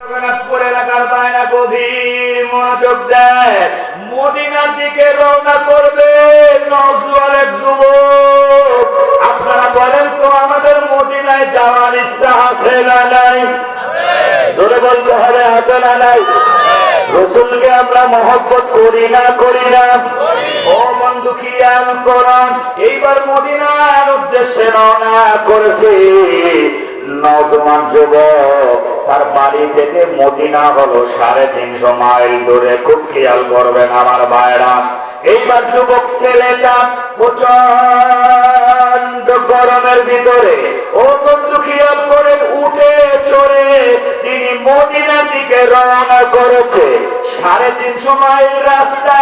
জগন্নাথপুর এলাকার বায়না গভীর মনোযোগ দেয়। মদিনার দিকে রওনা করবে নওজোয়ান এক যুবক। আপনারা বলেন তো, আমাদের মদিনায় যাওয়ার ইচ্ছা আছে না নাই? জোরে বলতে হবে, আছে না নাই? রসুলকে আমরা মহব্বত করি না করি না? ও বন্ধু, খেয়াল করুন, এইবার মদিনার উদ্দেশ্যে রওনা করেছে নওজোয়ান যুবক। তার বাড়ি থেকে মদিনা হলো 350 মাইল দূরে। খুব খেয়াল করবেন আমার ভাইরা। এইবার যুবক ছেলেটা প্রচন্ড গরমের ভিতরে, ও বন্ধু খেয়াল করে, উঠে চড়ে তিনি মদিনার দিকে রওনা করেছে। 350 মাইল রাস্তা,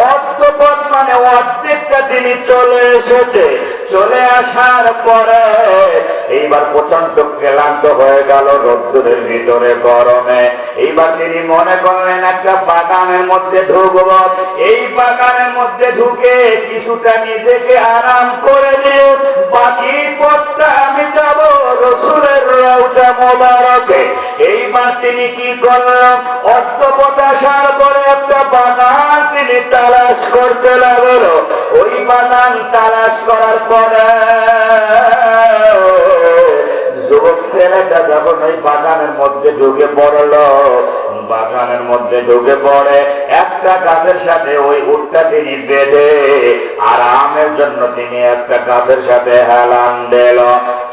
অর্ধপথ মানে অর্ধেকটা তিনি চলে এসেছে। চলে আসার পরে এইবার প্রচন্ড ক্লান্ত হয়ে গেল রোদ্দুরের ভিতরে, গরমে। এইবার তিনি মনে করলেন একটা বাগানের মধ্যে ঢুকব। এই বাগানের মধ্যে ঢুকে কিছুটা নিজেকে আরাম করে নিয়ে বাকি পথটা আমি যাব রসুলের রওজা মোবারকে। এইবার তিনি কি করলেন, অর্ধপথ আসার পরে একটা বাগান তিনি তালাশ করতে লাগল। ওই বাগান তালাশ করার পরে যুবক ছেলেটা যখন ওই বাগানের মধ্যে ঢুকে পড়লো, বাগানের মধ্যে ঢুকে পড়ে একটা গাছের সাথে ওই উটটা তিনি বেঁধে আরামের জন্য তিনি একটা গাছের সাথে হেলান দিল।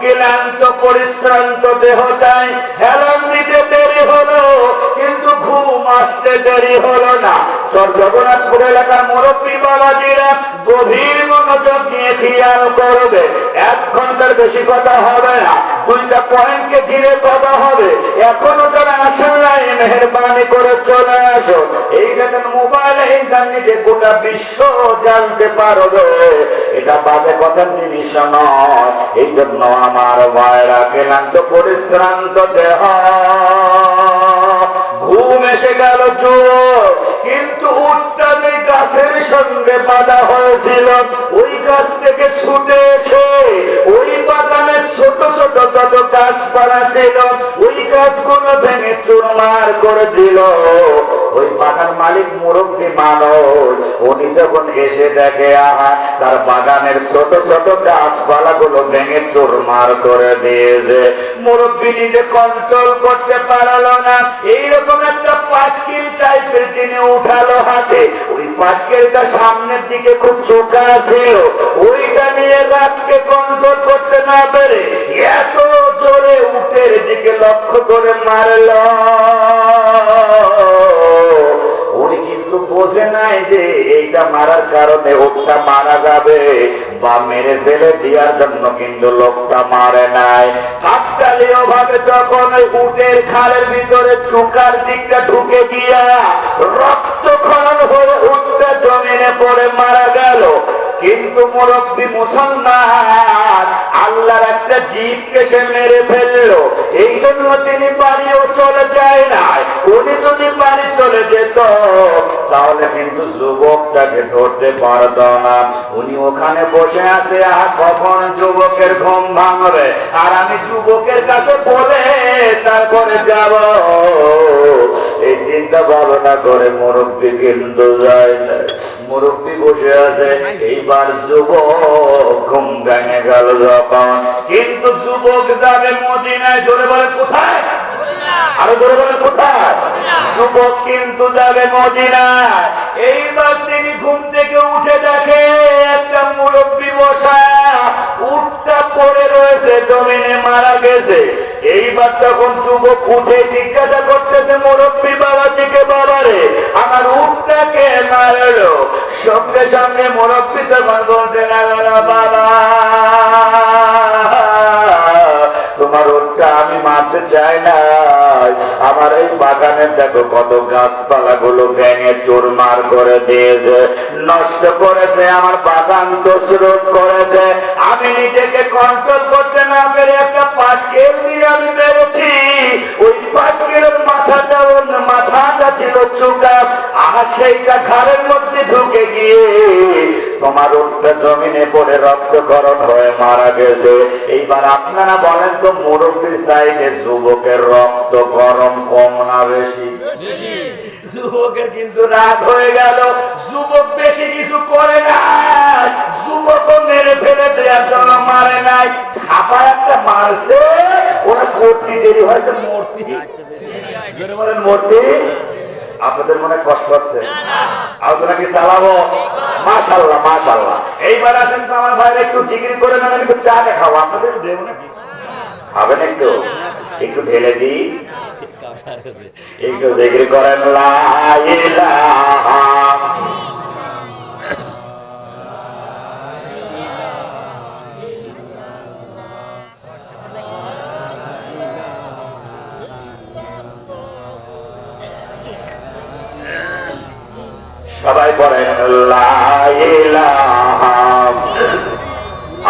ক্লান্ত পরিশ্রান্ত দেহটাই হেলান দিতে দেরি হলো, কিন্তু ঘুম আসতে দেরি হলো না। জগন্নাথপুর এলাকার মুরব্বী বাবাজিরা গভীর মনোযোগ দিয়ে খেয়াল করবে। 1 ঘন্টার বেশি কথা হবে না, 2টা পয়েন্টকে ঘিরে কথা হবে। এখনো যারা আসেন নাই, মেহেরবানি করে চলে আসো। এই দেখেন, মোবাইলে ইন্টারনেটে গোটা বিশ্ব জানতে পারবে। এটা বাজে কথার জিনিস নয়। এই জন্য আমার ভাইরা, ক্লান্ত পরিশ্রান্ত দেহ, ঘুম এসে গেল জোর। কিন্তু উটটা যে গাছের সঙ্গে বাঁধা হয়েছিল, ওই গাছ থেকে ছুটে এসে ওই বাগানের ছোট ছোট যত গাছপালা ছিল, ওই গাছগুলো ভেঙে চুরমার করে দিল। ওই বাগান মালিক মুরব্বী মানুষ, উনি যখন এসে দেখে তার বাগানের ছোট ছোট গাছপালা গুলো ভেঙে চুরমার করে দিয়েছে। মুরব্বী নিজে কন্ট্রোল করতে পারলো না। এইরকম একটা পাটকিল টাইপের তিনি উঠালো হাতে। ওই পাটকিলটা সামনের দিকে খুব চোখা ছিল, ওইটা নিয়ে রাতকে কন্ট্রোল করতে না পেরে এত জোরে উটের দিকে লক্ষ্য করে মারল। উনি কিন্তু বোঝে নাই যে এইটা মারার কারণে উটটা মারা যাবে, বা মেরে ফেলে দেওয়ার জন্য কিন্তু লোকটা মারে নাই। কাকতালীয় ভাবে যখন ওই উটের খালের ভিতরে চুকার দিকটা ঢুকে গিয়া রক্তক্ষরণ হয়ে উটটা জমিনে পড়ে মারা গেল। কিন্তু মুরব্বী মুসলমান, আল্লাহর একটা জীবকে সে মেরে ফেললো। এই জন্য তিনি বাড়িও চলে যায় না। উনি যদি বাড়ি চলে যেত, তাহলে কিন্তু যুবকটাকে ধরতে পারত না। উনি ওখানে বসে আছে, আর কখন যুবকের ঘুম ভাঙবে, আর আমি যুবকের কাছে বলে তারপরে যাব, এই চিন্তা ভাবনা করে মুরব্বী কিন্তু যায় না। মুরব্বী বসে আছে। এইবার যুবক ঘুম ভেঙে গেল যখন, কিন্তু যুবক যাবে মদিনায়। জোরে বলে কোথায়? আরো জোরে বলে কোথায়? যুবক কিন্তু যাবে মদিনায়। এইবার তিনি ঘুম থেকে উঠে দেখে একটা মুরব্বী বসা, উটটা পড়ে রয়েছে জমিনে, মারা গেছে। এইবার তখন যুবক উঠে জিজ্ঞাসা করতেছে মুরব্বী বাবাজিকে, বাবারে আমার উটটাকে মারলো। সঙ্গে সঙ্গে মুরব্বী তখন বলতে লাগল, বাবা তোমার উটটা আমি মারতে চাই না, আমার এই বাগানের দেখো কত গাছপালা গুলো ভেঙে চুরমার করে দিয়েছে, নষ্ট করেছে, আমার বাগান তছরূপ করেছে। আমি নিজেকে কন্ট্রোল করতে না পেরে একটা পাটকেল দিয়ে আমি মেরেছি। ওই পাটকেলের মাথাটা ছিল চুকা, সেইটা ঘাড়ের মধ্যে ঢুকে গিয়ে তোমার উটটা যুবকটা জমিনে পড়ে রক্তক্ষরণ হয়ে মারা গেছে। এইবার আপনারা বলেন তো, মুরব্বীর চাইতে যুবকের রক্ত গরম কম না বেশি? যুবকের কিন্তু রাত হয়ে গেল, যুবক বেশি কিছু করে না, যুবক মেরে ফেলে দেওয়ার জন্য মারে নাই, খাবার একটা মারছে, ওরা মূর্তি দেরি হয়েছে, মূর্তি বলেন মূর্তি। আপনাদের মনে কষ্ট হচ্ছে? আলোচনা কি চালাবো? মাশাআল্লাহ মাশাআল্লাহ। এইবার আসেন তো আমার ভাইরা, একটু জিকির করে নেন, একটু চা খাবো, আপনাদের একটু দেবো নাকি? খাবেন একটু? একটু ঢেলে দিই, একটু জিকির করেন লা ইলাহা সবাই বলেন লা ইলাহা।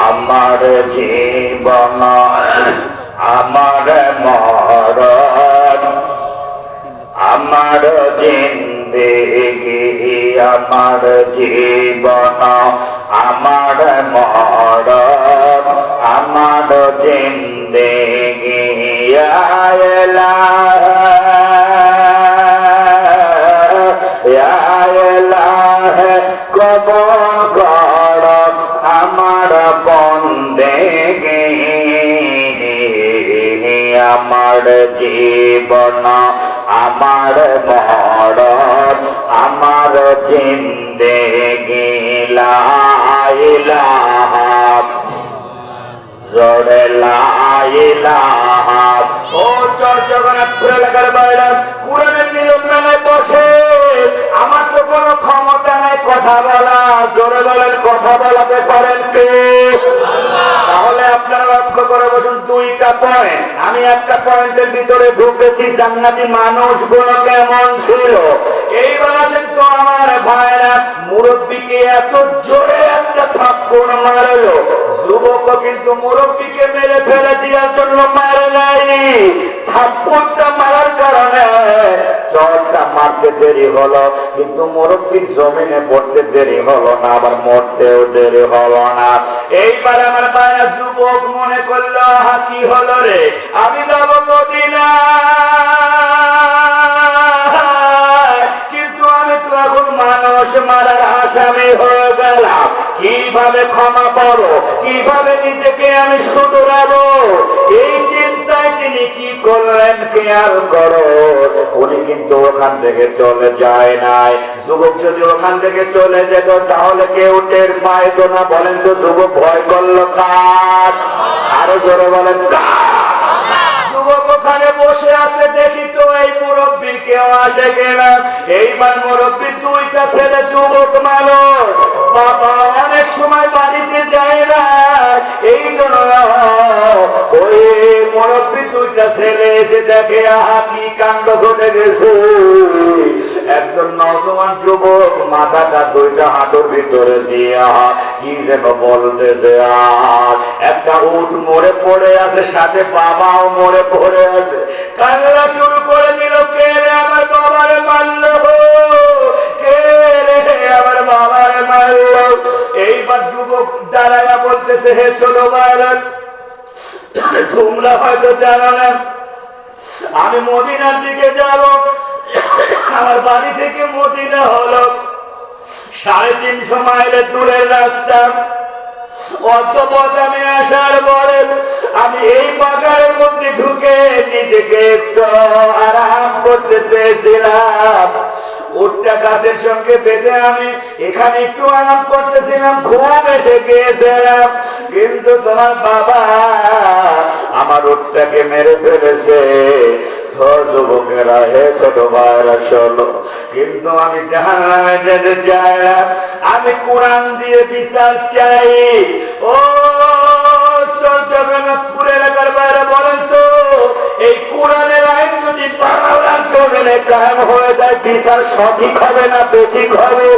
আমার জীবন আমার মরণ আমার জিন্দেগি আমার জীবন আমার মরণ আমার জিন্দেগি ইয়া ইলাহা কবুল কর আমার বন্দেগি আমার জীবন আমার মরণ আমার জিন্দেগি লা ইলাহা জোরে লা ইলাহা। ও জগন্নাথপুর এলাকার বাইরে কুরআনের নিয়ম মেলায় বসে, আমার তো কোনো ক্ষমতা নাই কথা বলা, জোরে বলেন কথা বলাতে পারেন কে? তাহলে আপনারা লক্ষ্য করে বসুন, দুইটা পয়েন্ট, আমি একটা পয়েন্টের ভিতরে ঢুকেছি, জান্নাতি মানুষগুলো কেমন ছিল। এইবার আসেন তো আমার ভাইরা, মুরব্বীকে এত জোরে একটা থাপ্পড় মারলো, যুবক কিন্তু মুরব্বীকে মেরে ফেলে দেওয়ার জন্য মারে নাই, থাপ্পড়টা মারার কারণে চরটা মারতে দেরি হলো, কিন্তু মুরব্বীর জমিনে পড়তে দেরি হলো না, আবার মরতেও দেরি হলো না। এইবার আমার ভাইরা যুবক মনে করলো, কি হলো রে, আমি যাবো মদিনা, কিন্তু আমি তো এখন মানুষ মারার আসামি হয়ে গেলাম, কিভাবে ক্ষমা পাবো, কিভাবে নিজেকে আমি শুধরাবো, এই চিন্তায় তিনি কি করলেন খেয়াল করো, উনি কিন্তু ওখান থেকে চলে যায় নাই। যুবক যদি ওখান থেকে চলে যেত তাহলে কেউ টের পাইত না। বলেন তো যুবক ভয় করলো কার? আরো জোরে বলেন কার? যুবক ওখানে বসে আছে, দেখি তো এই মুরব্বীর কেউ আসে কিনা। এইবার মুরব্বীর দুইটা ছেলে যুবক মানুষ, বাবা অনেক সময় বাড়িতে যায় না, এই জন্য ওই মুরব্বীর দুইটা ছেলে এসে দেখে, আহা কি কাণ্ড ঘটে গেছে। একজন নওজোয়ান যুবক মাথাটা দুইটা হাঁটুর ভিতরে দিয়ে কি যেন বলতেছে, আর একটা উট মরে পড়ে আছে, সাথে বাবাও মরে পড়ে আছে, কান্না শুরু করে দিল, কে রে আমার বাবারে মারলো, কে রে আমার বাবারে মারলো। এইবার যুবক দাঁড়ায়া বলতেছে, হে ছোট ভাইরা, তোমরা হয়তো জানো না, আমি মদিনার দিকে যাব, আমার বাড়ি থেকে মদিনা হলো 350 মাইলের দূরের রাস্তা। অত পথ আমি আসার পরে আমি এই বাগানের মধ্যে ঢুকে নিজেকে একটু আরাম করতে চেয়েছিলাম, উটটা গাছের সঙ্গে বেঁধে আমি এখানে একটু আরাম করতেছিলাম, ঘুম এসে গিয়েছিলাম, কিন্তু তোমার বাবা আমার উটটাকে মেরে ফেলেছে। যুবকেরা, হে ছোট ভাইরা শোনো, কিন্তু আমি জাহান্নামে যেতে চাই না, আমি কোরআন দিয়ে বিচার চাই। ও জগন্নাথপুর এলাকার বাইরে বলেন তো, এই কোরআনের আইন যদি বাংলার জমিনে কায়েম হয়ে যায়, বিচার সঠিক হবে না বেঠিক হবে?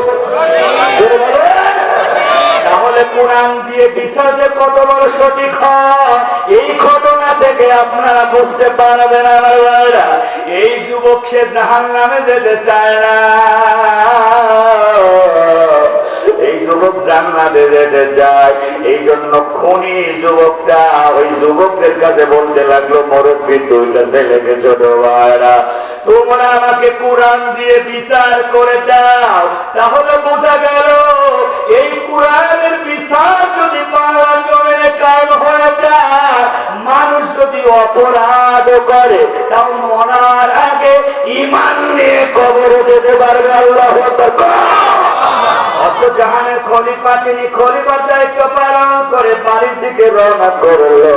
তাহলে কোরআন দিয়ে বিচার যে কত বড় সঠিক হয়, এই ঘটনা থেকে আপনারা বুঝতে পারবেন আমার ভাইরা। এই যুবক সে জাহান্নামে যেতে চায় না, এই যুবক জান্নাতে যেতে চায়। এই জন্য খুনি যুবকটা ওই যুবকদের কাছে বলতে লাগলো, মুরব্বী দুইটা ছেলেকে, ছোট ভাইরা, তোমরা আমাকে কোরআন দিয়ে বিচার করে দাও। তাহলে বোঝা গেল এই কোরআনের বিচার যদি বাংলা জমিনে কায়েম হয়ে যায়, মানুষ যদি অপরাধ করে তাও মরার আগে ঈমান নিয়ে কবরে যেতে পারবে। আল্লাহু আকবার। অত জাহানের খলিফা, তিনি খলিফার দায়িত্ব পালন করে বাড়ির দিকে রওনা করলো।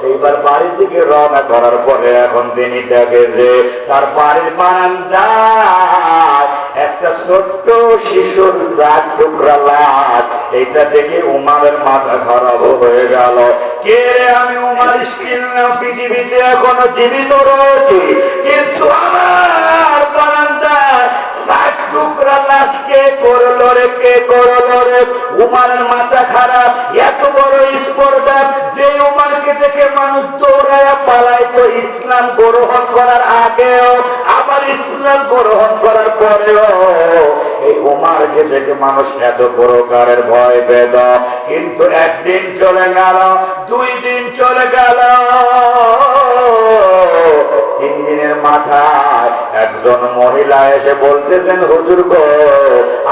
এইবার বাড়ির দিকে রওনা করার পরে এখন তিনি দেখে যে তার বাড়ির বারান্দায় একটা ছোট্ট শিশুর 4 টুকরা লাশ। এটা দেখে উমারের মাথা খারাপ হয়ে গেল। কে রে, আমি উমার স্টিল না পৃথিবীতে এখনো জীবিত রয়েছি, কিন্তু আমার বারান্দায় 4 টুকরা লাশ কে করলো রে, কে করলো রে? উমারের মাথা খারাপ। এত বড় স্পর্ধা যে উমারকে দেখে মানুষ দৌড়ায়া পালাইতো ইসলাম গ্রহণ করার আগেও, আবার ইসলাম গ্রহণ করার পরেও এই উমারকে দেখে মানুষ এত প্রকারের ভয় পেত। কিন্তু একদিন চলে গেল, 2 দিন চলে গেল, 3 দিনের মাথায় একজন মহিলা এসে বলতেছেন, হুজুর গো,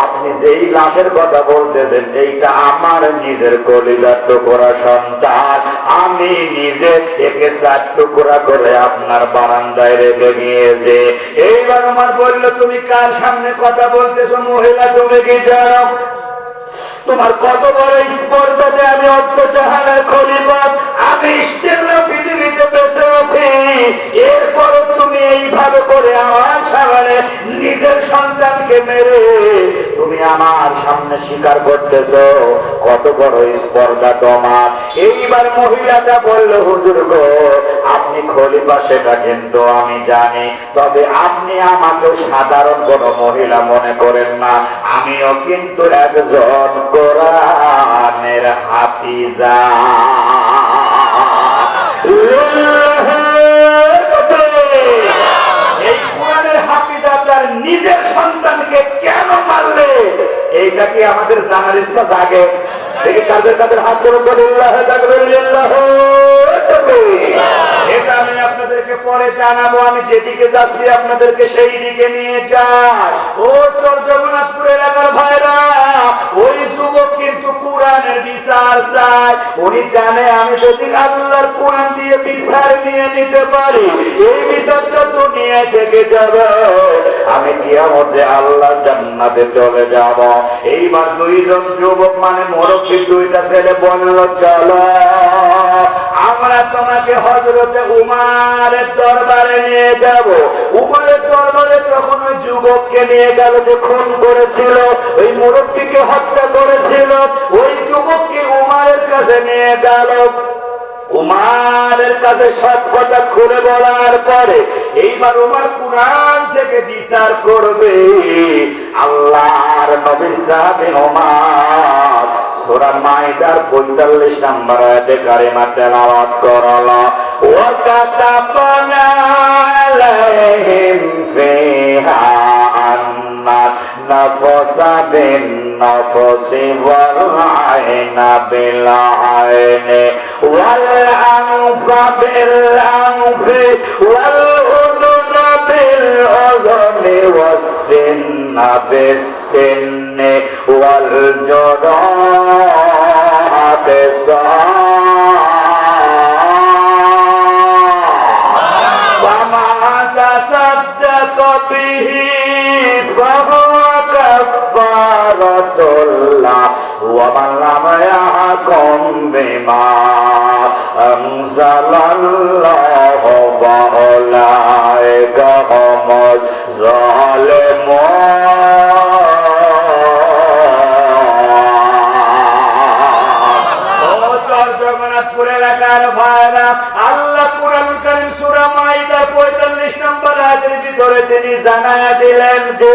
আপনি যেই লাশের কথা বলতেছেন এইটা আমার নিজের কলিজার টুকরা সন্তান। আমি নিজে একে 4 টুকরা করে আপনার বারান্দায় রেখে গিয়েছি। এইবার আমার বলল, তুমি কার সামনে কথা বলতেছো মহিলা, তুমি কি জানো? তোমার কত বড় স্পর্ধাতে আমি অর্থ জাহানের খলিফা, আমি স্টিল পৃথিবীতে বেঁচে আছি, এরপরও তুমি এইভাবে করে আমার সামনে নিজের সন্তানকে মেরে তুমি আমার সামনে স্বীকার করতেছো, কত বড় স্পর্ধা তোমার। এইবার মহিলাটা বলল, হুজুর গো, আপনি খলিফা সেটা কিন্তু আমি জানি, তবে আপনি আমাকে সাধারণ কোন মহিলা মনে করেন না, আমিও কিন্তু একজন কোরআনের হাফিজা। এই কোরআনের হাফিজা তার নিজের সন্তানকে কেন মারলে, এইটা কি আমাদের জানার ইচ্ছা জাগে? দেখি তাদের তাদের হাত করে বলিল্লাহ তাকবীর। এটা আমি আপনাদেরকে পরে জানাবো। আমি যেদিকে যাচ্ছি আপনাদেরকে সেই দিকে নিয়ে যাই। ও সরজগন্নাথপুর এলাকার ভাইরা, ওই যুবক কিন্তু কোরআনের বিচার চায়। উনি জানে আমি যদি আল্লাহর কোরআন দিয়ে বিচার নিয়ে নিতে পারি, এই বিচারটা দুনিয়া থেকে যাবে, আমি কিয়ামতে আল্লাহর জান্নাতে চলে যাব। এইবার 2 জন যুবক মানে মুরব্বি 2টা ছেলে বলল, চলো আমরা তোমাকে হযরতে উমারের দরবারে নিয়ে যাব। উমারের দরবারে তখন ওই যুবককে নিয়ে গেল যে খুন করেছিল, ওই মুরব্বিকে হত্যা করেছিল, ওই যুবককে উমারের কাছে নিয়ে গেল। উমারের কাছে সব কথা খুলে বলার পরে এইবার উমার কোরআন থেকে বিচার করবে। আল্লাহর নবী সাহাবী উমার সূরা মাইদার 45 নম্বর আয়াতে কারিমা তেলাওয়াত করলো, ওয়া কাতাবনা আলাইহিম ফিহা আন্না নাফসা বিন নাফসি ওয়াল আইনা বিল আইনি ওয়াল আনফা বিল আনফি ওয়াল উযুনা বিল উযুনি ওয়াস সিন্না বিস সিন্নি ওয়াল জুরুহা বিস-সালাহ ফামা তাসাদ্দাকা বিহি ফাহুয়া কাফারাতুল্লাহ ওয়া মান লাম ইয়াহকুম বিমা আনজালাল্লাহু ফাউলাইকা হুমুজ জালিমুন। জগন্নাথপুর এলাকার ভাইরা, আল্লাহ কুরআনুল কারীম সূরা মাইদার 45 নম্বর আয়াতের ভিতরে তিনি জানায়া দিলেন যে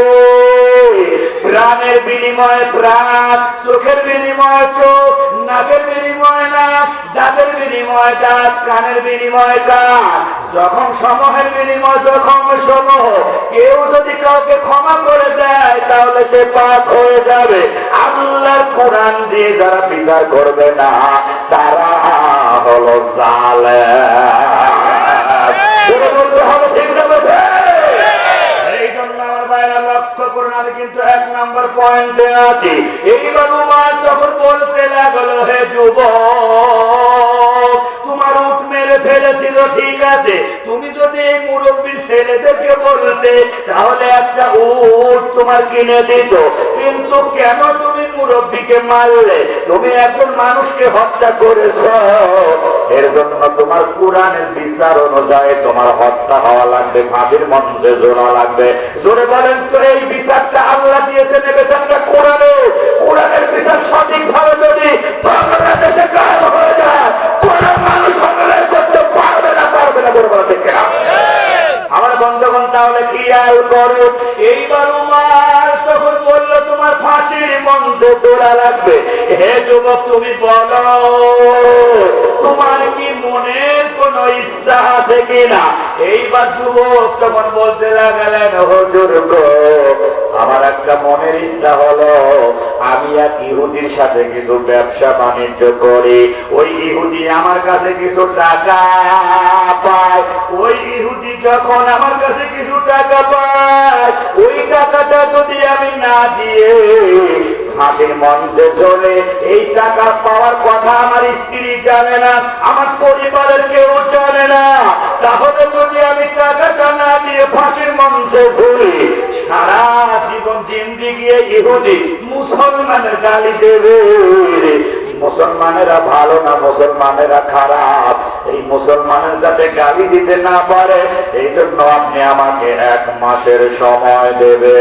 প্রাণের বিনিময়ে প্রাণ, চোখের বিনিময়ে চোখ, নাকের বিনিময়ে নাক, দাঁতের বিনিময়ে দাঁত, কানের বিনিময়ে কান, জখম সমূহের বিনিময়ে জখম সমূহ। কেউ যদি কাউকে ক্ষমা করে দেয় তাহলে সে পাক হয়ে যাবে। আল্লাহর কোরআন দিয়ে যারা বিচার করবে না তারা হলো জালেম। ঠিক না? এই জন্য আমার ভাইরা লক্ষ্য করুন, আমি কিন্তু 1 নম্বর পয়েন্টে আছি। এইবার উমার তখন বলতে লাগলো, হে যুবক, তোমার উট মেরে ফেলেছিল, ঠিক আছে, তুমি যদি এই মুরব্বীর ছেলেদেরকে বলতে তাহলে একটা উট তোমার কিনে দিত, কিন্তু কেন তুমি মুরব্বীকে মারলে? তুমি একজন মানুষকে হত্যা করেছ, এর জন্য তোমার কোরআনের বিচার অনুযায়ী তোমার হত্যা হওয়া লাগবে, ফাঁসির মঞ্চে জোড়া লাগবে। জোরে বলেন তো, এই বিচারটা আল্লাহ দিয়েছেন, এই বিচারটা কোরআনে। কোরআনের বিচার সঠিক ভাবে যদি বাংলাদেশে কাজ হয়ে যায়, কোরআন মানুষ অন্যায় করতে পারবে না, পারবে না। বলে বলা ঠিক না? আমার বন্ধুগণ, তাহলে খেয়াল করো। এইবার উমার তখন বললো, তোমার ফাঁসির মঞ্চে জোড়া লাগবে। হে যুবক, তুমি বলো তোমার কি মনের কোন ইচ্ছা আছে কিনা? এইবার যুবক তখন বলতে লাগলেন, হুজুর গো, আমার একটা মনের ইচ্ছা হলো আমি এক ইহুদির সাথে কিছু ব্যবসা বাণিজ্য করি। ওই ইহুদি আমার কাছে কিছু টাকা পায়। ওই ইহুদি যখন আমার কাছে কিছু টাকা পায়, ওই টাকাটা যদি আমি না দিয়ে ফাঁসির মঞ্চে চলে, এই টাকা পাওয়ার কথা আমার স্ত্রী জানে না, আমার পরিবারের কেউ জানে না, তাহলে যদি আমি টাকাটা না দিয়ে ফাঁসির মঞ্চে চলি, সারা জীবন জিন্দিগি ইহুদি মুসলমানের গালি দেবে। মুসলমানেরা ভালো না, মুসলমানেরা খারাপ, এই মুসলমানের যাতে গালি দিতে না পারে, এই জন্য আপনি আমাকে 1 মাসের সময় দেবে।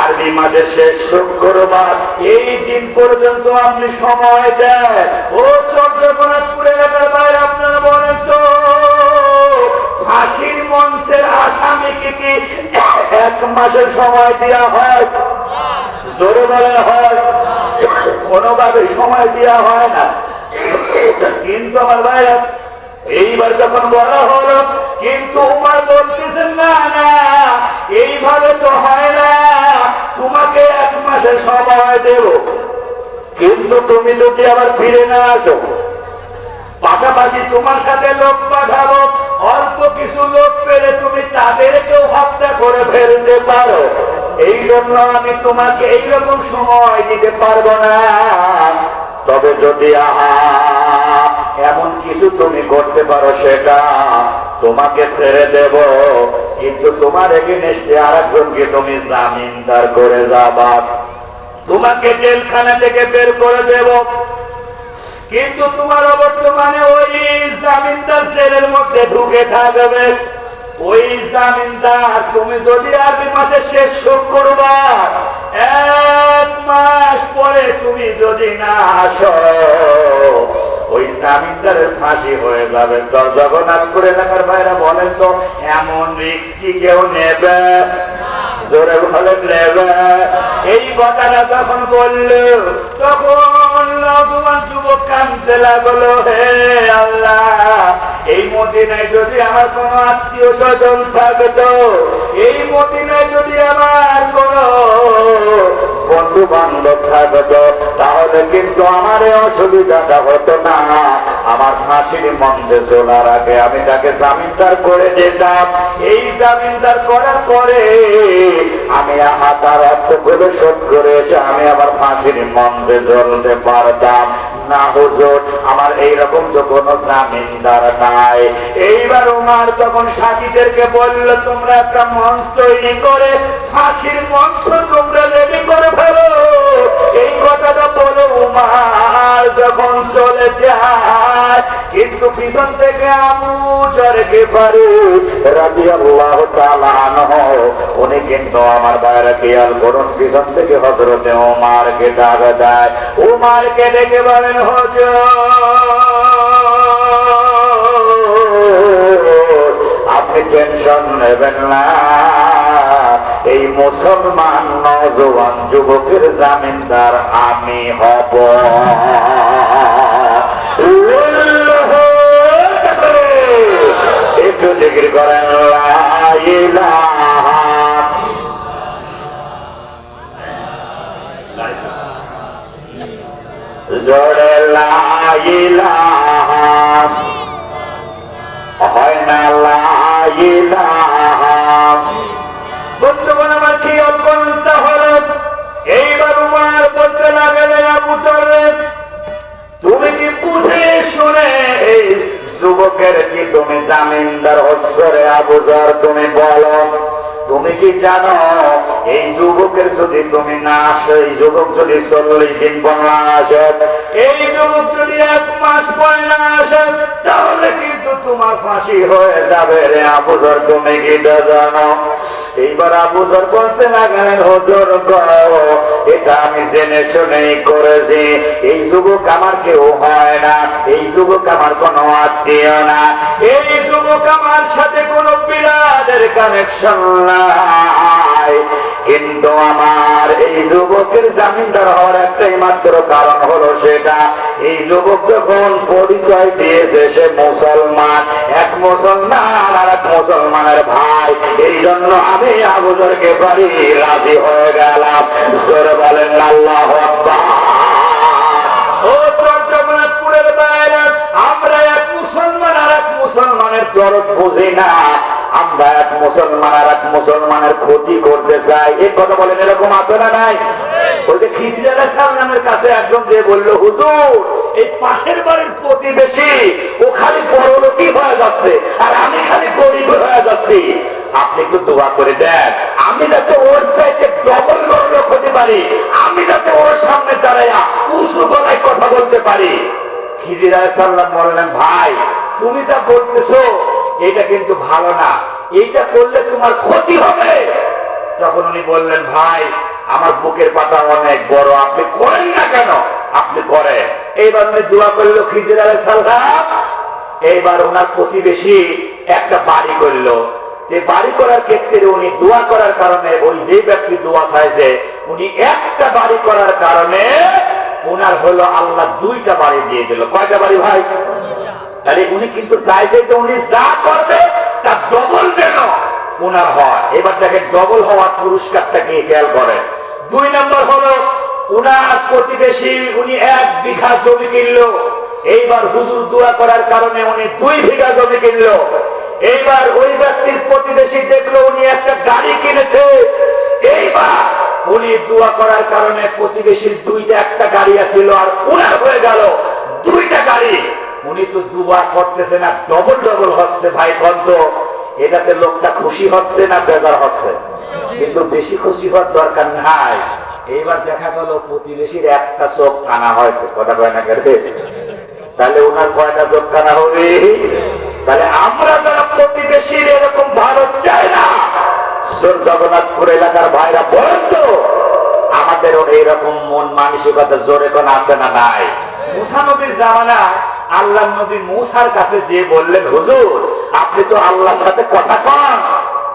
আরবি মাসের শেষ শুক্রবার, এই দিন পর্যন্ত আপনি সময় দেন। ও চন্দ্রকোনাথপুর এলাকার বাইরে, আপনারা বলেন তো, ফাঁসির মঞ্চের আসামিকে কি 1 মাসের সময় দেওয়া হয়? জোরে বলে হয়? কোনোভাবে সময় দেওয়া হয় না। কিন্তু আমার ভাইরা, এইবার যখন বলা হলো, কিন্তু উমার বলতেছেন, না না, এইভাবে তো হয় না, তোমাকে 1 মাসের সময় দেব, কিন্তু তুমি যদি আবার ফিরে না আসো, পাশাপাশি তোমার সাথে লোক পাঠাবো, অল্প কিছু লোক পেলে তুমি তাদেরকেও হত্যা করে ফেলতে পারো। এই জন্য আমি তোমাকে এইরকম সময় দিতে পারবো না। তবে যদি এমন কিছু তুমি করতে পারো, সেটা তোমাকে ছেড়ে দেব, কিন্তু তোমার এগেইনস্টে আরেকজনকে তুমি জামিনদার করে যাবা, তোমাকে জেলখানা থেকে বের করে দেব, কিন্তু তোমার বর্তমানে ওই জামিনদার জেলের মধ্যে ঢুকে থাকবে। ওই জামিনদার তুমি যদি আরবি মাসের শেষ শুক্রবার 1 মাস পরে তুমি যদি না আসো, ওই জামিনদারের ফাঁসি হয়ে যাবে। জগন্নাথপুর এলাকার ভাইরা বলেন তো, এমন রিস্ক কি কেউ নেবে? জোরে বলেন নেবে? এই কথাটা যখন বললো, তখন নওজোয়ান যুবক কাঁদতে লাগলো, হে আল্লাহ, এই মদিনায় যদি আমার কোনো আত্মীয় স্বজন থাকতো, এই মদিনায় যদি আমার কোনো বন্ধু বান্ধব থাকতো, তাহলে কিন্তু আমার এই অসুবিধাটা হতো না। আমার ফাঁসির মঞ্চে চলার আগে আমি তাকে জামিনদার করে যেতাম। এই জামিনদার করার পরে আমি তার অর্থগুলো শোধ করে এসে আমি আবার ফাঁসির মঞ্চে চলতে পারতাম না। হুজুর, আমার এইরকম তো কোনো জামিনদার নাই। এইবার উমার তখন সাথীদেরকে বলল, তোমরা একটা মঞ্চ তৈরি করে ফাঁসির মঞ্চ তোমরা রেডি করে ফেলো। এই কথাটা বলে উমার যখন চলে যায়, কিন্তু পিছন থেকে আবু যর গিফারি রাদিয়াল্লাহু তাআলা আনহু, উনি কিন্তু আমার বাইরে খেয়াল করুন, পিছন থেকে হযরতে ওমরকে ডাক দেয়। ওমরকে ডেকে বলেন, হুজুর, আপনি টেনশন নেবেন না, এই মুসলমান নওজোয়ান যুবকের জামিনদার আমি হব। একটু জিকির করেন লা ইলাহা জোরে লা ইলাহা হয় না লা ইলাহা। বর্তমানে আমার কি অল্পটা হলো এইবার উমার বলতে লাগলেন আবু যর তুমি কি বুঝে শুনে এই যুবকের কি তুমি জামিনদার হচ্ছরে আবু যর তুমি বলো তুমি কি জানো এই যুবকের যদি তুমি না আসো এই যুবক যদি 40 দিন পর না আসে এই যুবক যদি 1 মাস পরে না আসে তাহলে কিন্তু তোমার ফাঁসি হয়ে যাবে রে আবু যর তুমি কি জানো। এইবার আবু যর বলতে লাগলেন হুজুর গো এটা আমি জেনে শুনেই করেছি এই যুবক আমার কেউ হয় না এই যুবক আমার কোনো আত্মীয় না এই যুবক আমার সাথে কোনো বিলাদের কানেকশন নাই কিন্তু আমার এই যুবকের জামিনদার হওয়ার একটাই মাত্র কারণ হলো সেটা এই যুবক যখন পরিচয় দিয়েছে সে মুসলমান এক মুসলমান আর এক মুসলমানের ভাই এই জন্য আমি আবু যরকে পারি রাজি হয়ে গেলাম। জোরে বলেন আল্লাহু আকবার। ও চট্টগ্রামের বাইরে আমরা এক মুসলমান আর এক মুসলমানের দরদ বুঝি না আমরা এক মুসলমান আর এক মুসলমানের ক্ষতি করতে চাই এই কথা বলেন এরকম আছে না নাই। ওই যে খিজির আলাইহিস সালামের কাছে একজন যে বলল হুজুর এই পাশের বাড়ির প্রতিবেশী ও খালি বড়লোকই হয়ে যাচ্ছে আর আমি খালি গরিব হয়ে যাচ্ছি আপনি একটু দোয়া করে দেন আমি যাতে ওর চাইতে ডবল বড়লোক হতে পারি আমি যাতে ওর সামনে দাঁড়াইয়া উঁচু গলায় কথা বলতে পারি। খিজির আলাইহিস সালাম বললেন ভাই তুমি যা বলতেছো এটা কিন্তু ভালো না এইটা করলে তোমার ক্ষতি হবে। তখন উনি বললেন ভাই আমার বুকের পাতা অনেক বড় আপনি করেন না কেন আপনি করেন। এইবার উনি দোয়া করলো খিজির আলাইহিস সালাম এইবার ওনার প্রতিবেশী একটা বাড়ি করলো বাড়ি করার ক্ষেত্রে উনি দোয়া করার কারণে ওই যে ব্যক্তি দোয়া চাইছে উনি একটা বাড়ি করার কারণে ওনার হলো আল্লাহ 2টা বাড়ি দিয়ে দিল। কয়টা বাড়ি ভাই? তাহলে উনি কিন্তু চাইছে যে উনি যা করবে তার ডবল যেন ওনার হয়। এবার দেখেন ডবল হওয়ার পুরস্কারটাকে খেয়াল করেন। 2 নম্বর হলো ওনার প্রতিবেশী উনি 1 বিঘা জমি কিনলো এইবার হুজুর দোয়া করার কারণে উনি 2 বিঘা জমি কিনলো। এইবার ওই ব্যক্তির প্রতিবেশী দেখলো উনি একটা গাড়ি কিনেছে এইবার উনি দোয়া করার কারণে প্রতিবেশীর 2টা একটা গাড়ি আছিল আর ওনার হয়ে গেল 2টা গাড়ি। উনি তো দোয়া করতেছে না ডবল ডবল হচ্ছে ভাই কত এটাতে লোকটা খুশি হচ্ছে না বেজার হচ্ছে কিন্তু বেশি খুশি হওয়ার দরকার নাই। এইবার দেখা গেল প্রতিবেশীর একটা চোখ কানা হয়েছে কথা কয় না কেন তাহলে ওনার কয়টা চোখ কানা হবে? তাহলে আমরা যারা প্রতিবেশীর এরকম ভারত চাই না জগন্নাথপুর এলাকার ভাইরা বলেন তো আমাদেরও এইরকম মন মানসিকতা জোরে কোন আছে না নাই? মুসা নবীর জামানা আল্লাহ নবী মুসার কাছে যে বললেন হুজুর আপনি তো আল্লাহর সাথে কথা কন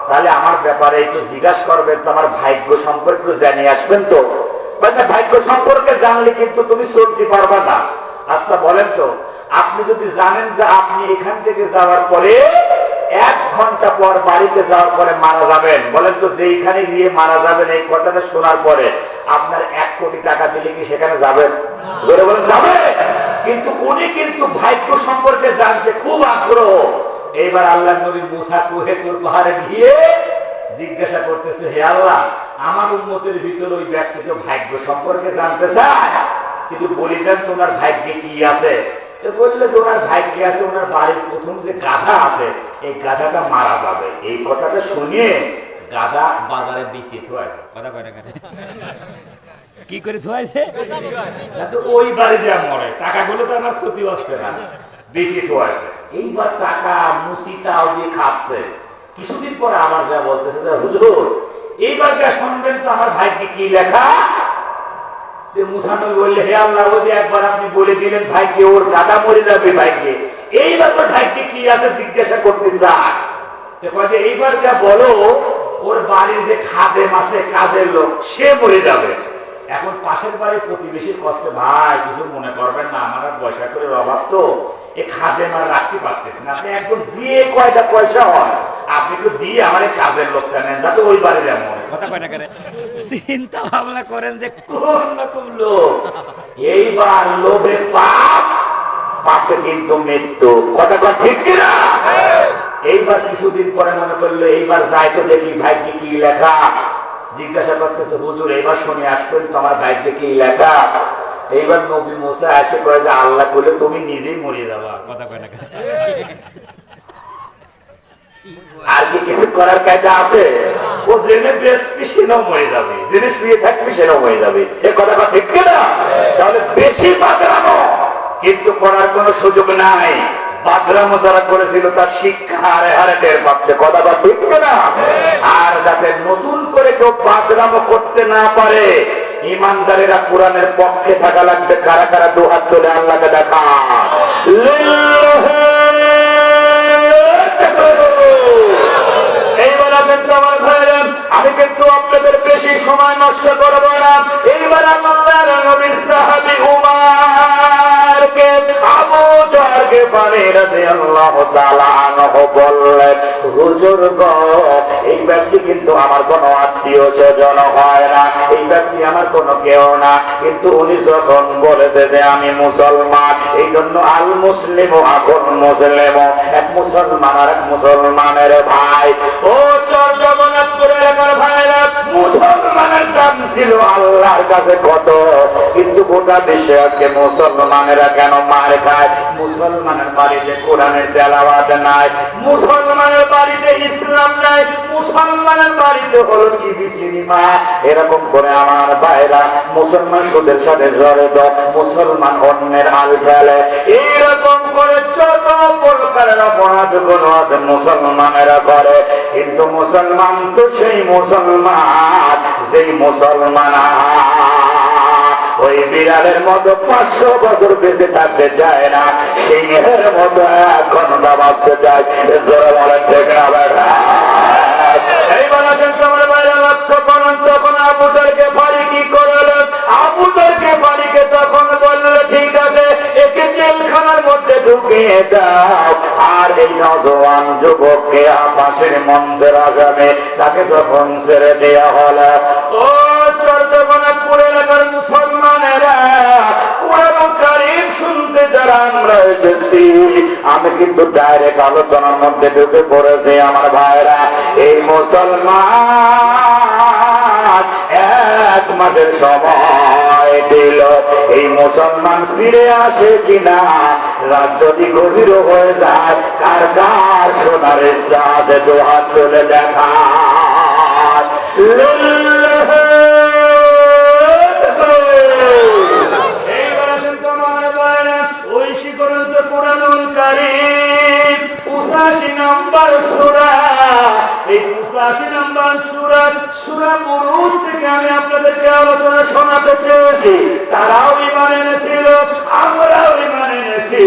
তাহলে আমার ব্যাপারে একটু জিজ্ঞাসা করবেন তো আমার ভাগ্য সম্পর্কে জানিয়ে আসবেন তো ভাগ্য সম্পর্কে জানলে কিন্তু তুমি চলতে পারবা না। আচ্ছা বলেন তো আপনি যদি জানেন যে আপনি এখান থেকে যাওয়ার পরে 1 ঘন্টা পর বাড়িতে যাওয়ার পরে মারা যাবেন বলেন তো যেখানে গিয়ে মারা যাবেন এই কথাটা শোনার পরে আপনার 1 কোটি টাকা দিলে কি সেখানে যাবেন? বলেন যাবে। কিন্তু উনি কিন্তু ভাগ্য সম্পর্কে জানতে খুব আগ্রহ। এইবার আল্লাহ নবী মুসা কুহে তুর পাহাড়ে গিয়ে জিজ্ঞাসা করতেছে হে আল্লাহ আমার উম্মতের ভিতরে ওই ব্যক্তি তো ভাগ্য সম্পর্কে জানতে চায় কিন্তু বলি দেন তোমার ভাগ্যে কি আছে? বললে যে ওনার ভাগ্যে আছে ওনার বাড়ির প্রথম যে গাধা আছে এই গাধাটা মারা যাবে। এই কথাটা শুনিয়ে গাধা বাজারে বেশি থুয়াছে কথা কয় না কি করে থুয়াইছে ওই বাড়ি যা মরে টাকাগুলো তো আমার ক্ষতি হচ্ছে না বেশি থুয়াইছে। এইবার টাকা মুসিটাও দিয়ে খাচ্ছে কিছুদিন পরে আমার যা বলতেছে হুজুর এইবার যা শুনবেন তো আমার ভাগ্যে কি লেখা? মুসা নবী বললে হে আল্লাহ ওই যে একবার আপনি বলে দিলেন ভাগ্যে ওর গাধা মরে যাবে ভাগ্যে এইবার ওর ভাগ্যে কি আছে জিজ্ঞাসা করতে চায়। এইবার যা বলো ওর বাড়ির যে খাদেম আছে, কাজের লোক, সে মরে যাবে। এখন পাশের বাড়ির প্রতিবেশীর কষ্ট, ভাই কিছু মনে করবেন না, আমার পয়সা করে অভাব তো, এ খাদেম আর রাখতে পারতেছে না, আপনি একদম যে কয়টা পয়সা হয় আপনি একটু দিয়ে আমার কাজের লোকটা নেন, যাতে ওই বাড়ির এমন কথা কয়টা করে চিন্তা ভাবনা করেন যে কোন রকম লোক। এইবার লোভে পাপ, পাপে কিন্তু মৃত্যু, কথা কথা ঠিক কিনা? এইবার কিছুদিন পরে মনে করলো এইবার যাই তো দেখি ভাগ্যে কি লেখা। জিজ্ঞাসা করতেছে, হুজুর এইবার শুনে আসবেন তো আমার ভাগ্যে কি লেখা? এইবার নবী মুসা এসে কয়ে যে আল্লাহ বলে তুমি নিজেই মরে যাবা, কথা কয় না। আর কি কিছু করার কাজে আছে? ও জেনে বেশি সেটাও মরে যাবে, জেনে শুয়ে থাকবে সেটাও মরে যাবে, এ কথাটা ঠিক কিনা? তাহলে বেশি বাঁচড়ানো কিন্তু করার কোনো সুযোগ নাই। বাদরামো যারা করেছিল তার শিক্ষা হারে হারে টের পাচ্ছে, কথাটা ঠিক কিনা? আর যাতে নতুন করে কেউ বাদরামো করতে না পারে, ইমানদারেরা কোরআনের পক্ষে থাকা লাগবে। কারা কারা দুহাত তুলে আল্লাহকে দেখা। এইবার আসেন তো আমার ভাইরা, আমি কিন্তু আপনাদের বেশি সময় নষ্ট করবো না। এইবার আল্লাহর নবীর সাহাবী উমারকে আবু জাহলকে পানি রাদিয়াল্লাহু তাআলা আনহু বললেন, হুজুর গো, এই ব্যক্তি কিন্তু আমার কোনো আত্মীয় স্বজন হয় না, এই ব্যক্তি আমার কোনো কেউ না, কিন্তু উনি যখন বলেছে যে আমি মুসলমান, এই জন্য আল মুসলিম আকুন মুসলিম, এক মুসলমান আর এক মুসলমানের ভাই। ও জগন্নাথপুরের এলাকার ভাইরা, মুসলমানের দাম ছিল আল্লাহর কাছে কত, কিন্তু গোটা বিশ্বে আজকে মুসলমানেরা কেন মার খায়? মুসলমানের বাড়িতে কোরআনের তেলাওয়াত নাই, মুসলমানের বাড়িতে ইসলাম নাই, মুসলমানের বাড়িতে হলো টিভি সিনেমা। এরকম করে আমার ভাইরা মুসলমান সুদের সাথে জড়িত, মুসলমান অন্যের হাল ফেলে, এইরকম করে যত প্রকারের অপরাধগুলো আছে মুসলমানেরা করে। কিন্তু মুসলমান তো সেই মুসলমান, সেই মুসলমান ওই বিড়ালের মতো 500 বছর বেঁচে থাকতে চায় না, সিংহের মতো এখন বাঁচতে চায়। এইবার আসেন তোমার বাইরে লক্ষ্য করুন, তখন আবু জাহলকে বাড়ি কি করলো? আবু জাহলকে বাড়িকে তখন বললে, ঠিক আছে একে জেলখানার মধ্যে ঢুকিয়ে দাও, আর এই নজওয়ান যুবককে আকাশের মঞ্চের আগামে তাকে যখন ছেড়ে দেওয়া হলো, ও জগন্নাথপুর এলাকার মুসলমানেরা, কোরআন কারীম শুনতে যারা আমরা এসেছি, আমি কিন্তু ডাইরেক্ট আলোচনার মধ্যে ঢুকে পড়েছি। আমার ভাইরা, এই মুসলমান 1 মাসের সময় দিল, এই মুসলমান ফিরে আসে কিনা, রাত যদি গভীর হয়ে যায়, কার কার সোনার ইচ্ছা আছে 2 হাত তুলে দেখা। এইবার আসেন তোমার বাইরে, ওই শিকরন্ত কোরআনুল কারীম 85 নম্বর সূরা, এই 85 নম্বর সূরা, সূরা বুরুজ থেকে আমি আপনাদেরকে আলোচনা শোনাতে চেয়েছি। তারাও ঈমান এনেছিল, আমরাও ঈমান এনেছি,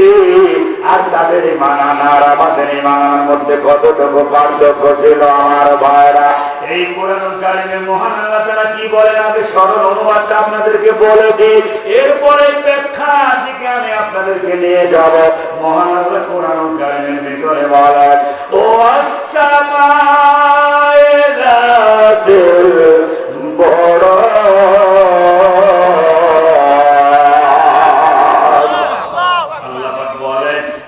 আর তাদের ঈমান আনার আমাদের ঈমান আনার মধ্যে কতটুকু পার্থক্য ছিল আমার ভাইরা। এই কোরআনুল কারীমে মহান আল্লাহ তাআলা কি বলেন, আগে সরল অনুবাদটা আপনাদেরকে বলে দিই, এরপরে ব্যাখ্যার দিকে আমি আপনাদেরকে নিয়ে যাব। মহান আল্লাহ কোরআনুল কারীমের ভিতরে বলেন, ও আসসামায়ে যাতিল বড়